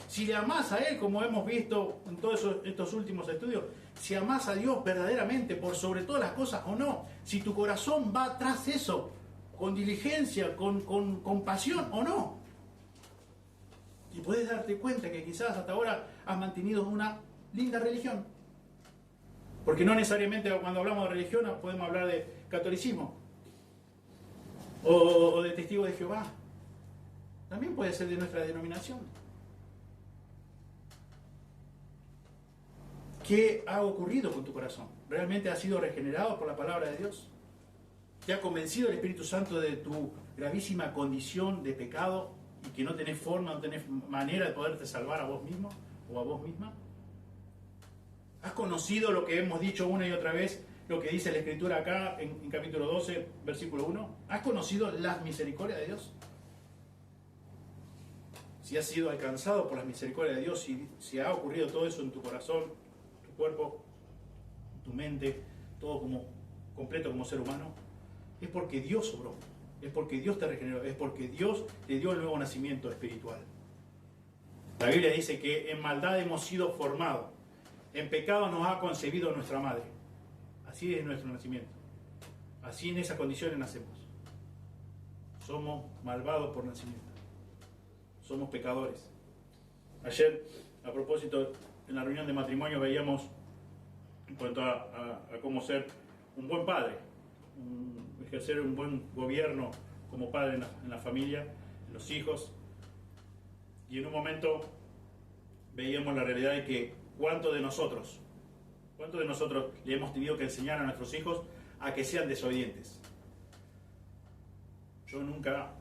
Si le amás a Él, como hemos visto en todos estos últimos estudios, si amás a Dios verdaderamente por sobre todas las cosas o no. Si tu corazón va tras eso, con diligencia, con pasión o no. Y puedes darte cuenta que quizás hasta ahora has mantenido una linda religión. Porque no necesariamente cuando hablamos de religión podemos hablar de catolicismo o de testigo de Jehová. También puede ser de nuestra denominación. ¿Qué ha ocurrido con tu corazón? ¿Realmente has sido regenerado por la palabra de Dios? ¿Te ha convencido el Espíritu Santo de tu gravísima condición de pecado y que no tenés forma, no tenés manera de poderte salvar a vos mismo o a vos misma? ¿Has conocido lo que hemos dicho una y otra vez, lo que dice la Escritura acá en capítulo 12, versículo 1? ¿Has conocido las misericordias de Dios? Si has sido alcanzado por las misericordias de Dios, si ha ocurrido todo eso en tu corazón, tu cuerpo, tu mente, todo como completo como ser humano, es porque Dios obró, es porque Dios te regeneró, es porque Dios te dio el nuevo nacimiento espiritual. La Biblia dice que en maldad hemos sido formados, en pecado nos ha concebido nuestra madre. Así es nuestro nacimiento. Así en esas condiciones nacemos. Somos malvados por nacimiento. Somos pecadores. Ayer, a propósito, en la reunión de matrimonio veíamos en cuanto a cómo ser un buen padre, ejercer un buen gobierno como padre en la familia, en los hijos. Y en un momento veíamos la realidad de que ¿cuántos de nosotros le hemos tenido que enseñar a nuestros hijos a que sean desobedientes? Yo nunca,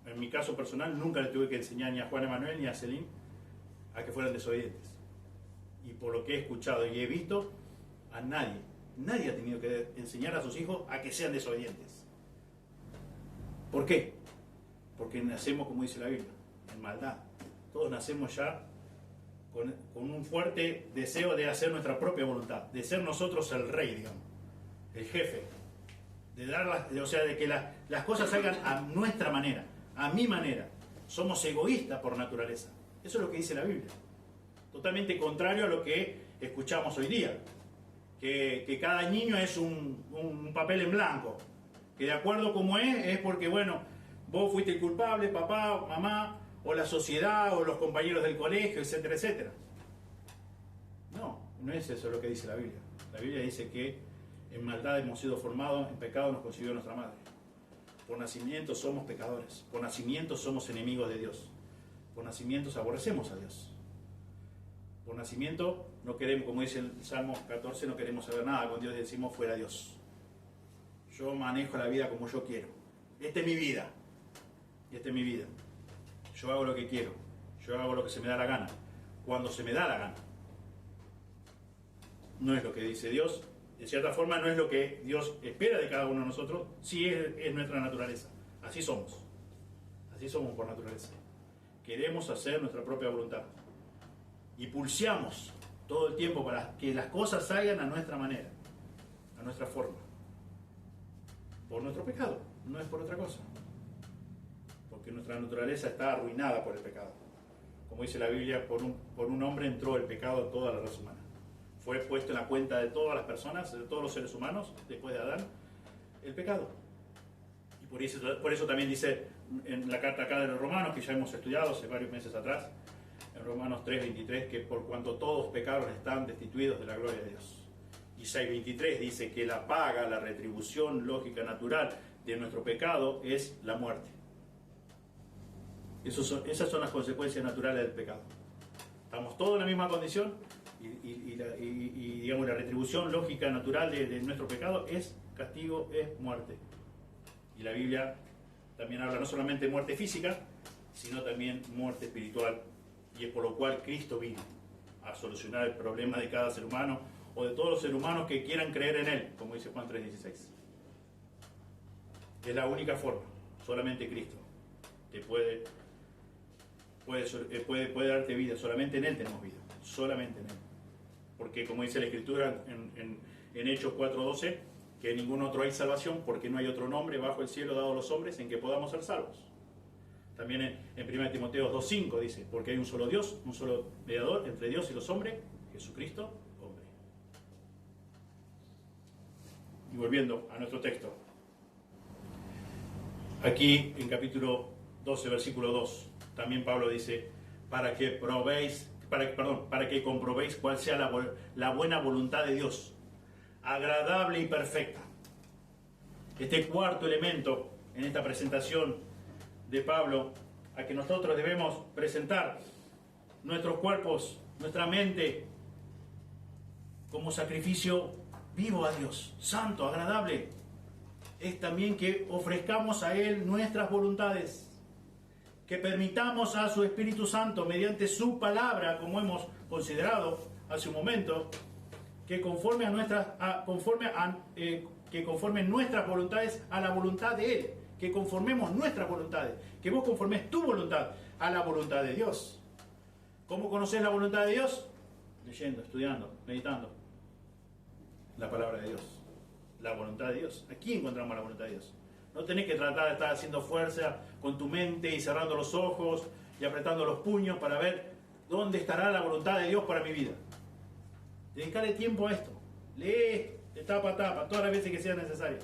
en mi caso personal, nunca le tuve que enseñar ni a Juan Emanuel ni a Celine a que fueran desobedientes. Y por lo que he escuchado y he visto, a nadie ha tenido que enseñar a sus hijos a que sean desobedientes. ¿Por qué? porque nacemos, como dice la Biblia, en maldad. Todos nacemos ya con un fuerte deseo de hacer nuestra propia voluntad, de ser nosotros el rey, digamos, el jefe, de que las cosas salgan a nuestra manera, a mi manera. Somos egoístas por naturaleza. Eso es lo que dice la Biblia. Totalmente contrario a lo que escuchamos hoy día, que cada niño es un papel en blanco, que de acuerdo como es porque, bueno, vos fuiste el culpable, papá, mamá, o la sociedad, o los compañeros del colegio, etcétera, etcétera. No es eso lo que dice la Biblia. La Biblia dice que en maldad hemos sido formados, en pecado nos concibió nuestra madre. Por nacimiento somos pecadores, por nacimiento somos enemigos de Dios, por nacimiento aborrecemos a Dios. Por nacimiento no queremos, como dice el Salmo 14, no queremos saber nada con Dios, decimos fuera Dios. Yo manejo la vida como yo quiero. Esta es mi vida. Y esta es mi vida. Yo hago lo que quiero. Yo hago lo que se me da la gana. Cuando se me da la gana. No es lo que dice Dios. De cierta forma no es lo que Dios espera de cada uno de nosotros. Sí es nuestra naturaleza. Así somos. Así somos por naturaleza. Queremos hacer nuestra propia voluntad. Y pulseamos todo el tiempo para que las cosas salgan a nuestra manera. A nuestra forma. Por nuestro pecado. No es por otra cosa. Porque nuestra naturaleza está arruinada por el pecado. Como dice la Biblia, por un hombre entró el pecado a toda la raza humana. Fue puesto en la cuenta de todas las personas, de todos los seres humanos, después de Adán, el pecado. Y por eso también dice en la carta acá de los Romanos, que ya hemos estudiado hace varios meses atrás, en Romanos 3:23, que por cuanto todos pecaron están destituidos de la gloria de Dios. Y 6:23 dice que la paga, la retribución lógica, natural de nuestro pecado es la muerte. Esas son las consecuencias naturales del pecado. Estamos todos en la misma condición y digamos, la retribución lógica natural de nuestro pecado es castigo, es muerte. Y la Biblia también habla no solamente de muerte física, sino también muerte espiritual. Y es por lo cual Cristo vino a solucionar el problema de cada ser humano o de todos los seres humanos que quieran creer en Él, como dice Juan 3:16. Es la única forma, solamente Cristo te puede darte vida, solamente en Él tenemos vida, solamente en Él. Porque como dice la Escritura en Hechos 4:12, que en ningún otro hay salvación, porque no hay otro nombre bajo el cielo dado a los hombres en que podamos ser salvos. También en 1 Timoteo 2:5 dice, porque hay un solo Dios, un solo mediador entre Dios y los hombres, Jesucristo, hombre. Y volviendo a nuestro texto, aquí en capítulo 12, versículo 2, también Pablo dice, para que comprobéis cuál sea la buena voluntad de Dios, agradable y perfecta. Este cuarto elemento en esta presentación de Pablo, a que nosotros debemos presentar nuestros cuerpos, nuestra mente, como sacrificio vivo a Dios, santo, agradable, es también que ofrezcamos a Él nuestras voluntades, que permitamos a su Espíritu Santo, mediante su palabra, como hemos considerado hace un momento, que conforme nuestras voluntades a la voluntad de Él, que conformemos nuestras voluntades, que vos conformes tu voluntad a la voluntad de Dios. ¿Cómo conoces la voluntad de Dios? Leyendo, estudiando, meditando la palabra de Dios, la voluntad de Dios. Aquí encontramos la voluntad de Dios. No tenés que tratar de estar haciendo fuerza con tu mente y cerrando los ojos y apretando los puños para ver dónde estará la voluntad de Dios para mi vida. Dedicarle tiempo a esto. Lee de tapa a tapa, todas las veces que sea necesario.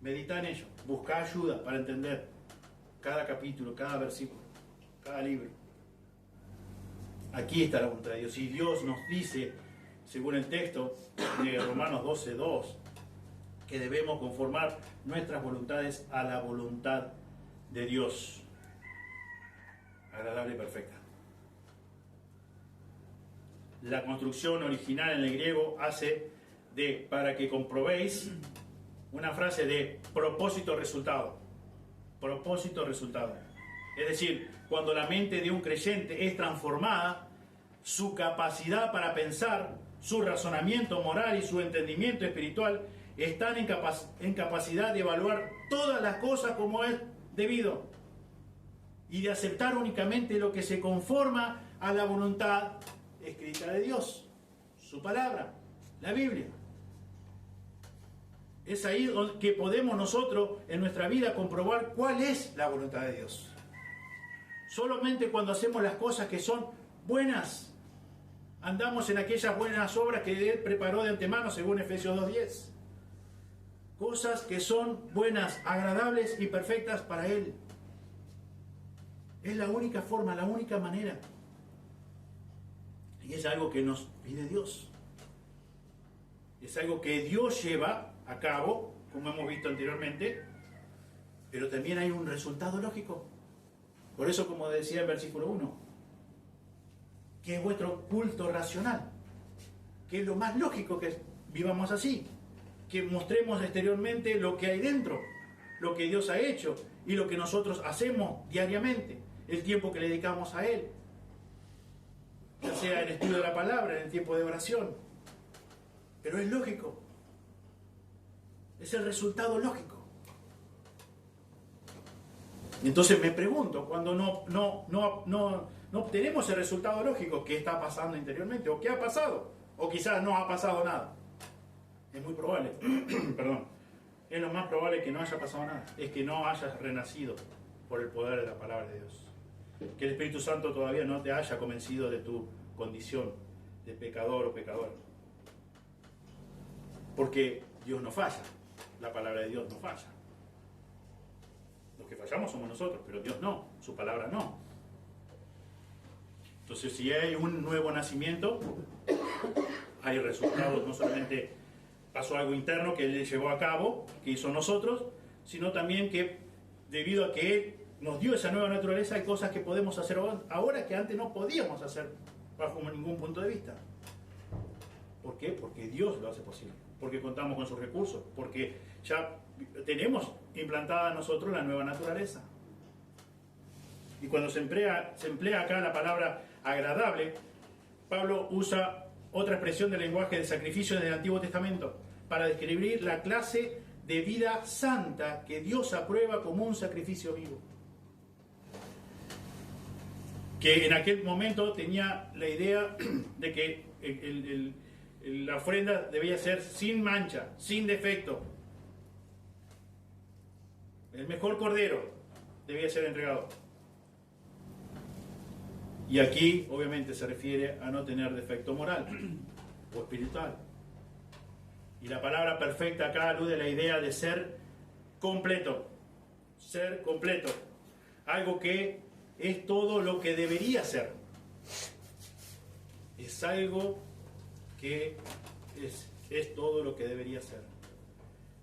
Medita en ello. Busca ayuda para entender cada capítulo, cada versículo, cada libro. Aquí está la voluntad de Dios. Y Dios nos dice, según el texto de Romanos 12:2, que debemos conformar nuestras voluntades a la voluntad de Dios, agradable y perfecta. La construcción original en el griego hace de, para que comprobéis, una frase de propósito-resultado. Propósito-resultado. Es decir, cuando la mente de un creyente es transformada, su capacidad para pensar, su razonamiento moral y su entendimiento espiritual están en capacidad de evaluar todas las cosas como es debido y de aceptar únicamente lo que se conforma a la voluntad escrita de Dios, su palabra, la Biblia. Es ahí que podemos nosotros en nuestra vida comprobar cuál es la voluntad de Dios. Solamente cuando hacemos las cosas que son buenas, andamos en aquellas buenas obras que Él preparó de antemano según Efesios 2:10. Cosas que son buenas, agradables y perfectas para Él. Es la única forma, la única manera. Y es algo que nos pide Dios. Es algo que Dios lleva a cabo, como hemos visto anteriormente, pero también hay un resultado lógico. Por eso, como decía el versículo 1, que es vuestro culto racional, que es lo más lógico que vivamos así, que mostremos exteriormente lo que hay dentro, lo que Dios ha hecho y lo que nosotros hacemos diariamente, el tiempo que le dedicamos a Él, ya sea en el estudio de la palabra, en el tiempo de oración. Pero es lógico, es el resultado lógico. Entonces me pregunto, cuando no obtenemos el resultado lógico, ¿qué está pasando interiormente? ¿O qué ha pasado? O quizás no ha pasado nada. Es muy probable, perdón, es lo más probable que no haya pasado nada, es que no hayas renacido por el poder de la palabra de Dios. Que el Espíritu Santo todavía no te haya convencido de tu condición de pecador o pecadora. Porque Dios no falla, la palabra de Dios no falla. Los que fallamos somos nosotros, pero Dios no, su palabra no. Entonces, si hay un nuevo nacimiento, hay resultados. No solamente pasó algo interno que Él llevó a cabo, que hizo nosotros, sino también que debido a que Él nos dio esa nueva naturaleza, hay cosas que podemos hacer ahora que antes no podíamos hacer bajo ningún punto de vista. ¿Por qué? Porque Dios lo hace posible, porque contamos con sus recursos, porque ya tenemos implantada en nosotros la nueva naturaleza. Y cuando se emplea acá la palabra agradable, Pablo usa otra expresión del lenguaje de sacrificio del Antiguo Testamento para describir la clase de vida santa que Dios aprueba como un sacrificio vivo. Que en aquel momento tenía la idea de que la ofrenda debía ser sin mancha, sin defecto. El mejor cordero debía ser entregado. Y aquí obviamente se refiere a no tener defecto moral o espiritual. Y la palabra perfecta acá alude a la idea de ser completo. Ser completo. Algo que es todo lo que debería ser. Es algo que es todo lo que debería ser.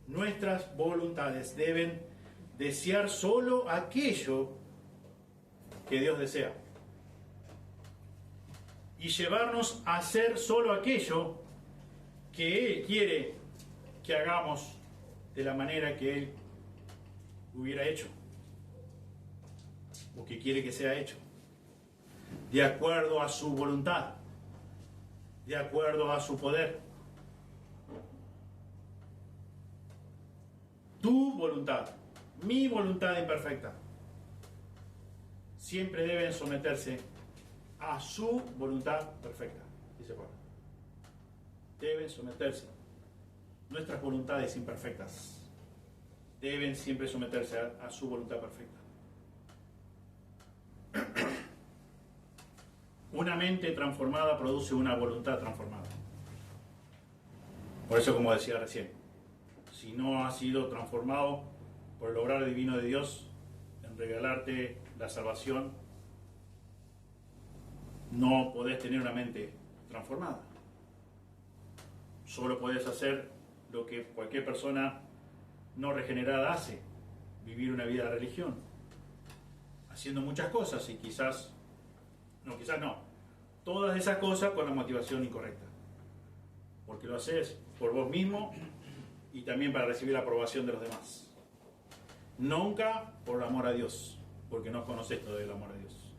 Nuestras voluntades deben desear solo aquello que Dios desea. Y llevarnos a hacer solo aquello que Él quiere que hagamos de la manera que Él hubiera hecho. O que quiere que sea hecho. De acuerdo a su voluntad. De acuerdo a su poder. Tu voluntad, mi voluntad imperfecta, siempre deben someterse a su voluntad perfecta, dice Pablo. Deben someterse. Nuestras voluntades imperfectas deben siempre someterse a su voluntad perfecta. Una mente transformada produce una voluntad transformada. Por eso, como decía recién, si no has sido transformado por el obrar divino de Dios en regalarte la salvación, no podés tener una mente transformada. Solo podés hacer lo que cualquier persona no regenerada hace, vivir una vida de religión, haciendo muchas cosas y quizás no, todas esas cosas con la motivación incorrecta, porque lo haces por vos mismo y también para recibir la aprobación de los demás. Nunca por amor a Dios, porque no conoces todo el amor de Dios,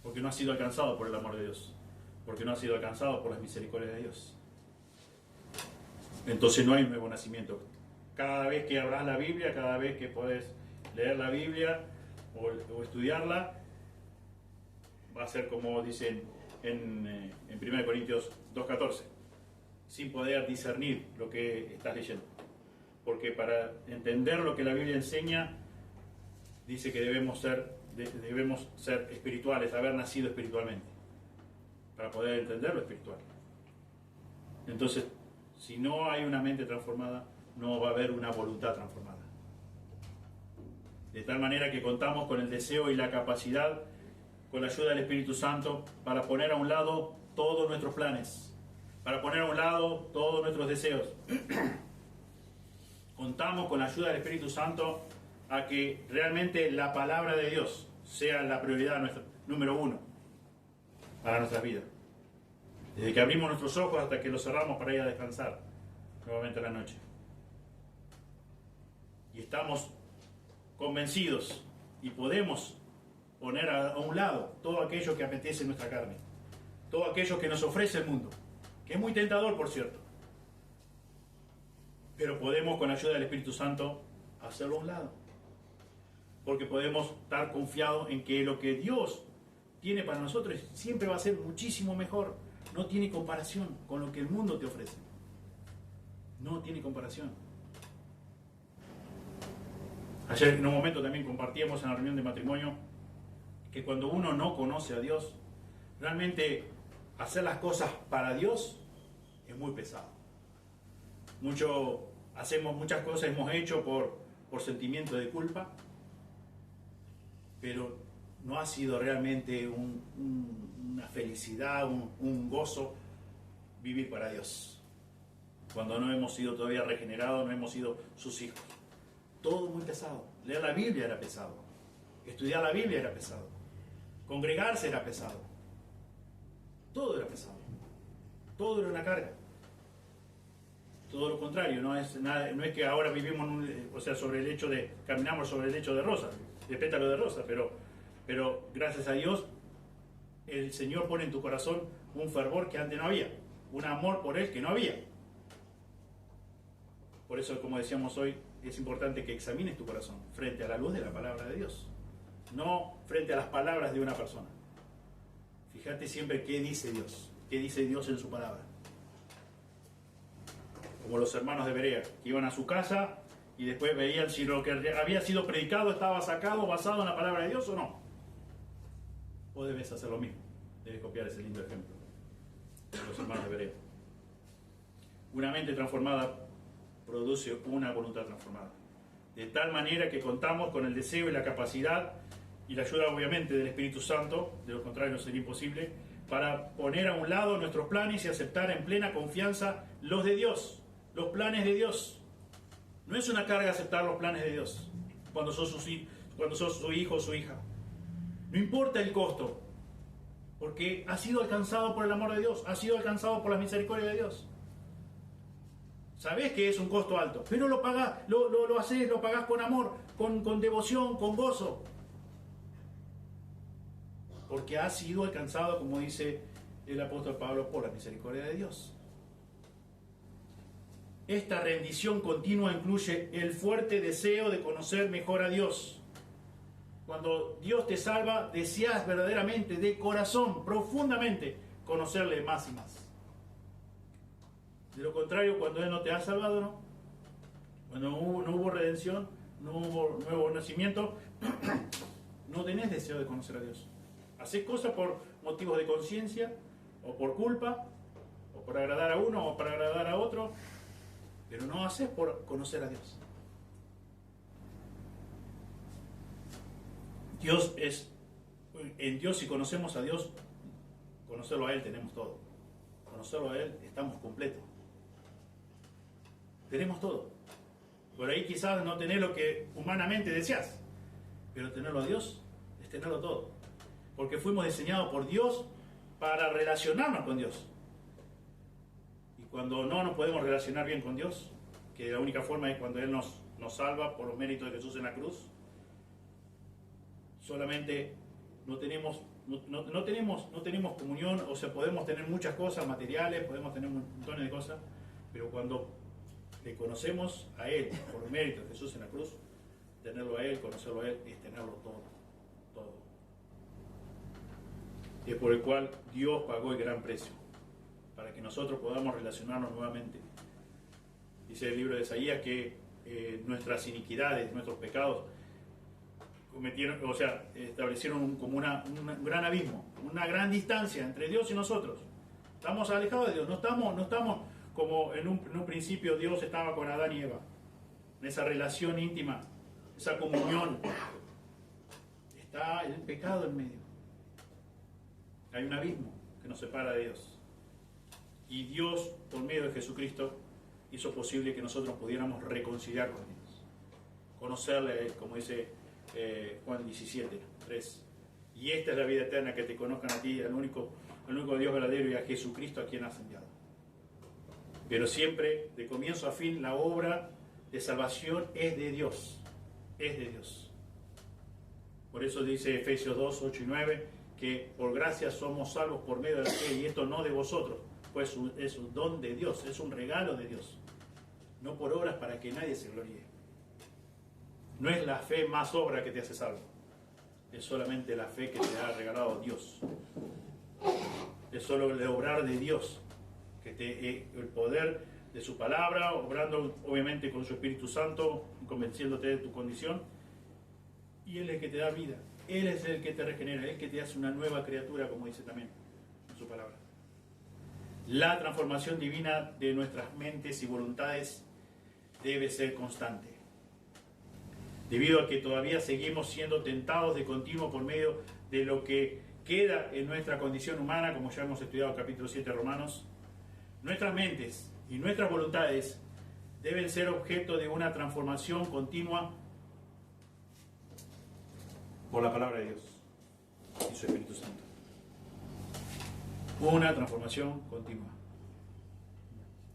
porque no has sido alcanzado por el amor de Dios, porque no has sido alcanzado por las misericordias de Dios. entonces no hay un nuevo nacimiento. Cada vez que abras la Biblia, cada vez que podés leer la Biblia o estudiarla, va a ser como dicen en 1 Corintios 2:14, sin poder discernir lo que estás leyendo. Porque para entender lo que la Biblia enseña, dice que debemos ser espirituales, haber nacido espiritualmente, para poder entender lo espiritual. Entonces, si no hay una mente transformada, no va a haber una voluntad transformada. De tal manera que contamos con el deseo y la capacidad, con la ayuda del Espíritu Santo, para poner a un lado todos nuestros planes, para poner a un lado todos nuestros deseos. Contamos con la ayuda del Espíritu Santo a que realmente la palabra de Dios sea la prioridad número uno para nuestras vidas. Desde que abrimos nuestros ojos hasta que los cerramos para ir a descansar nuevamente a la noche. Y estamos convencidos y podemos poner a un lado todo aquello que apetece nuestra carne, todo aquello que nos ofrece el mundo, que es muy tentador, por cierto. Pero podemos, con la ayuda del Espíritu Santo, hacerlo a un lado. Porque podemos estar confiados en que lo que Dios tiene para nosotros siempre va a ser muchísimo mejor. No tiene comparación con lo que el mundo te ofrece. No tiene comparación. Ayer en un momento también compartíamos en la reunión de matrimonio que cuando uno no conoce a Dios, realmente hacer las cosas para Dios es muy pesado. Hacemos muchas cosas, hemos hecho por sentimiento de culpa, pero no ha sido realmente una felicidad, un gozo vivir para Dios. Cuando no hemos sido todavía regenerados, no hemos sido sus hijos. Todo muy pesado. Leer la Biblia era pesado. Estudiar la Biblia era pesado. Congregarse era pesado. Todo era pesado. Todo era una carga. Todo lo contrario, no es que ahora vivimos sobre el hecho de, caminamos sobre el lecho de rosa, de pétalo de rosa, pero gracias a Dios el Señor pone en tu corazón un fervor que antes no había, un amor por Él que no había. Por eso, como decíamos hoy, es importante que examines tu corazón frente a la luz de la palabra de Dios, no frente a las palabras de una persona. Fíjate siempre qué dice Dios en su palabra. Como los hermanos de Berea, que iban a su casa y después veían si lo que había sido predicado estaba sacado, basado en la palabra de Dios o no. Vos debes hacer lo mismo, debes copiar ese lindo ejemplo de los hermanos de Berea. Una mente transformada produce una voluntad transformada. De tal manera que contamos con el deseo y la capacidad y la ayuda obviamente del Espíritu Santo, de lo contrario no sería imposible, para poner a un lado nuestros planes y aceptar en plena confianza los de Dios, los planes de Dios. No es una carga aceptar los planes de Dios cuando sos su hijo o su hija. No importa el costo, porque has sido alcanzado por el amor de Dios, has sido alcanzado por la misericordia de Dios. Sabés que es un costo alto, pero lo pagás, lo hacés, lo pagás con amor, con devoción, con gozo. Porque has sido alcanzado, como dice el apóstol Pablo, por la misericordia de Dios. Esta rendición continua incluye el fuerte deseo de conocer mejor a Dios. Cuando Dios te salva, deseas verdaderamente, de corazón, profundamente, conocerle más y más. De lo contrario, cuando Él no te ha salvado, ¿no? Cuando no hubo redención, no hubo nuevo nacimiento, no tenés deseo de conocer a Dios. Haces cosas por motivos de conciencia, o por culpa, o por agradar a uno, o para agradar a otro, pero no haces por conocer a Dios. En Dios, si conocemos a Dios, conocerlo a Él tenemos todo. Conocerlo a Él estamos completos. Tenemos todo. Por ahí quizás no tener lo que humanamente deseas, pero tenerlo a Dios es tenerlo todo. Porque fuimos diseñados por Dios para relacionarnos con Dios. Y cuando no nos podemos relacionar bien con Dios, que la única forma es cuando Él nos salva por los méritos de Jesús en la cruz, solamente no tenemos comunión. O sea, podemos tener muchas cosas materiales, podemos tener montones de cosas, pero cuando Le conocemos a Él por el mérito de Jesús en la cruz. Tenerlo a Él, conocerlo a Él, es tenerlo todo. Todo. Es por el cual Dios pagó el gran precio, para que nosotros podamos relacionarnos nuevamente. Dice el libro de Isaías que nuestras iniquidades, nuestros pecados, establecieron como un gran abismo, una gran distancia entre Dios y nosotros. Estamos alejados de Dios, no estamos como en un principio Dios estaba con Adán y Eva, en esa relación íntima, esa comunión. Está el pecado en medio. Hay un abismo que nos separa de Dios. Y Dios, por medio de Jesucristo, hizo posible que nosotros pudiéramos reconciliar con Dios. Conocerle a Él, como dice Juan 17, 3. Y esta es la vida eterna, que te conozcan a ti, al único Dios verdadero, y a Jesucristo a quien has enviado. Pero siempre, de comienzo a fin, la obra de salvación es de Dios. Es de Dios. Por eso dice Efesios 2, 8 y 9, que por gracia somos salvos por medio de la fe, y esto no de vosotros, pues es un don de Dios, es un regalo de Dios. No por obras para que nadie se gloríe. No es la fe más obra que te hace salvo. Es solamente la fe que te ha regalado Dios. Es solo el obrar de Dios, el poder de su palabra, obrando obviamente con su Espíritu Santo, convenciéndote de tu condición. Y Él es el que te da vida. Él es el que te regenera, Él es el que te hace una nueva criatura, como dice también en su palabra. La transformación divina de nuestras mentes y voluntades debe ser constante, debido a que todavía seguimos siendo tentados de continuo por medio de lo que queda en nuestra condición humana, como ya hemos estudiado el capítulo 7 de Romanos. Nuestras mentes y nuestras voluntades deben ser objeto de una transformación continua por la palabra de Dios y su Espíritu Santo. Una transformación continua.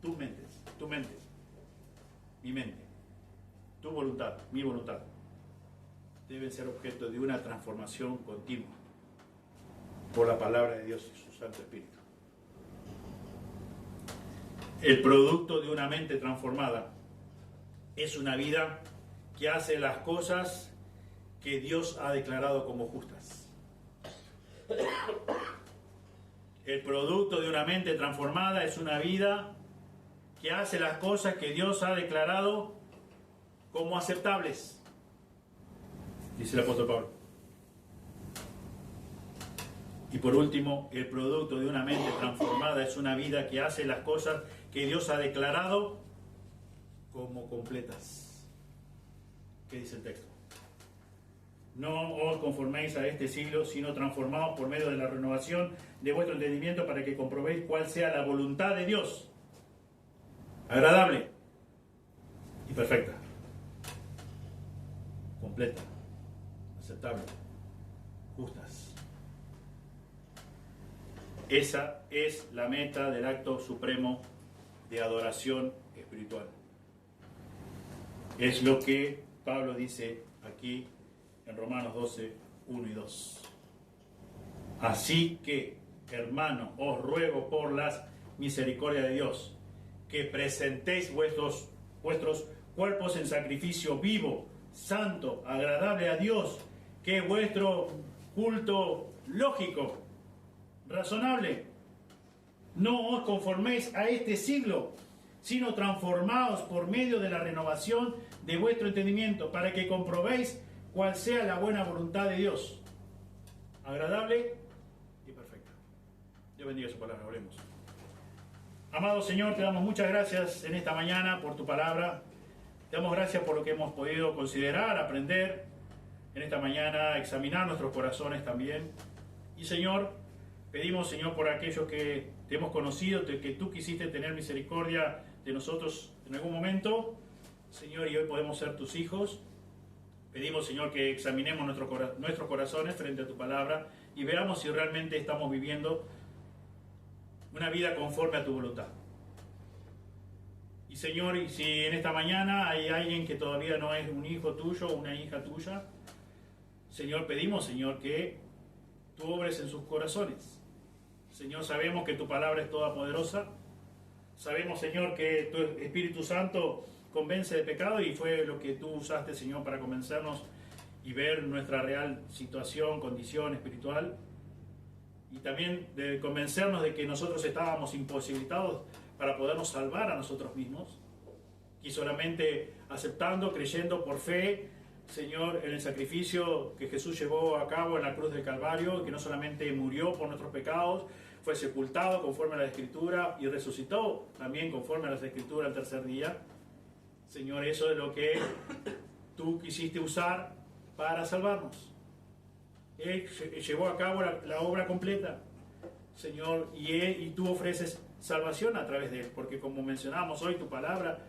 Tu mente, mi mente, tu voluntad, mi voluntad, deben ser objeto de una transformación continua por la palabra de Dios y su Santo Espíritu. El producto de una mente transformada es una vida que hace las cosas que Dios ha declarado como justas. El producto de una mente transformada es una vida que hace las cosas que Dios ha declarado como aceptables, dice el apóstol Pablo. Y por último, el producto de una mente transformada es una vida que hace las cosas que Dios ha declarado como completas. ¿Qué dice el texto? No os conforméis a este siglo, sino transformaos por medio de la renovación de vuestro entendimiento, para que comprobéis cuál sea la voluntad de Dios, agradable y perfecta, completa, aceptable, justas. Esa es la meta del acto supremo de adoración espiritual. Es lo que Pablo dice aquí en Romanos 12, 1 y 2. Así que, hermano, os ruego por las misericordias de Dios, que presentéis vuestros cuerpos en sacrificio vivo, santo, agradable a Dios, que es vuestro culto lógico, razonable. No os conforméis a este siglo, sino transformaos por medio de la renovación de vuestro entendimiento, para que comprobéis cuál sea la buena voluntad de Dios, agradable y perfecta. Dios bendiga su palabra. Oremos. Amado Señor, te damos muchas gracias en esta mañana por tu palabra. Te damos gracias por lo que hemos podido considerar, aprender en esta mañana, examinar nuestros corazones también. Y Señor, pedimos, Señor, por aquellos que te hemos conocido, que tú quisiste tener misericordia de nosotros en algún momento, Señor, y hoy podemos ser tus hijos. Pedimos, Señor, que examinemos nuestros corazones frente a tu palabra y veamos si realmente estamos viviendo una vida conforme a tu voluntad. Y Señor, y si en esta mañana hay alguien que todavía no es un hijo tuyo o una hija tuya, Señor, pedimos, Señor, que tú obres en sus corazones. Señor, sabemos que tu palabra es toda poderosa. sabemos, Señor, que tu Espíritu Santo convence de pecado y fue lo que tú usaste, Señor, para convencernos y ver nuestra real situación, condición espiritual. Y también de convencernos de que nosotros estábamos imposibilitados para podernos salvar a nosotros mismos. Y solamente aceptando, creyendo por fe, Señor, en el sacrificio que Jesús llevó a cabo en la cruz del Calvario, que no solamente murió por nuestros pecados, fue sepultado conforme a la Escritura y resucitó también conforme a la Escritura al tercer día. Señor, eso es lo que tú quisiste usar para salvarnos. Él llevó a cabo la obra completa, Señor, y tú ofreces salvación a través de Él, porque como mencionamos hoy, tu palabra,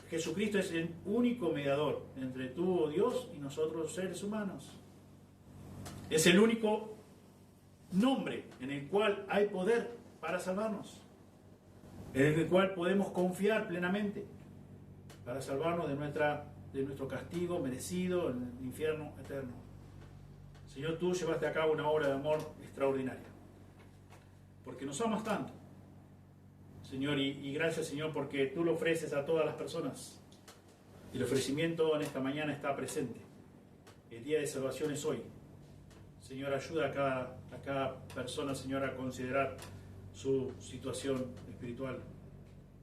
Jesucristo es el único mediador entre tú, oh Dios, y nosotros los seres humanos. Es el único nombre en el cual hay poder para salvarnos, en el cual podemos confiar plenamente para salvarnos de nuestro castigo merecido en el infierno eterno. Señor, tú llevaste a cabo una obra de amor extraordinaria, porque nos amas tanto, Señor, y gracias, Señor, porque tú lo ofreces a todas las personas. Y el ofrecimiento en esta mañana está presente. El día de salvación es hoy. Señor, ayuda a cada persona, Señor, a considerar su situación espiritual.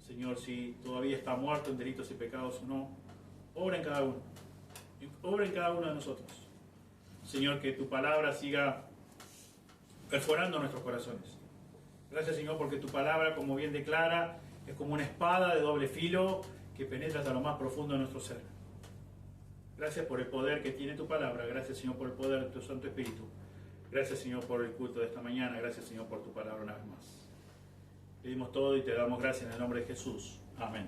Señor, si todavía está muerto en delitos y pecados o no, obra en cada uno. Obra en cada uno de nosotros. Señor, que tu palabra siga perforando nuestros corazones. Gracias, Señor, porque tu palabra, como bien declara, es como una espada de doble filo que penetra hasta lo más profundo de nuestro ser. Gracias por el poder que tiene tu palabra. Gracias, Señor, por el poder de tu Santo Espíritu. Gracias, Señor, por el culto de esta mañana. Gracias, Señor, por tu palabra una vez más. Pedimos todo y te damos gracias en el nombre de Jesús. Amén.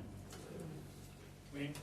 Bien.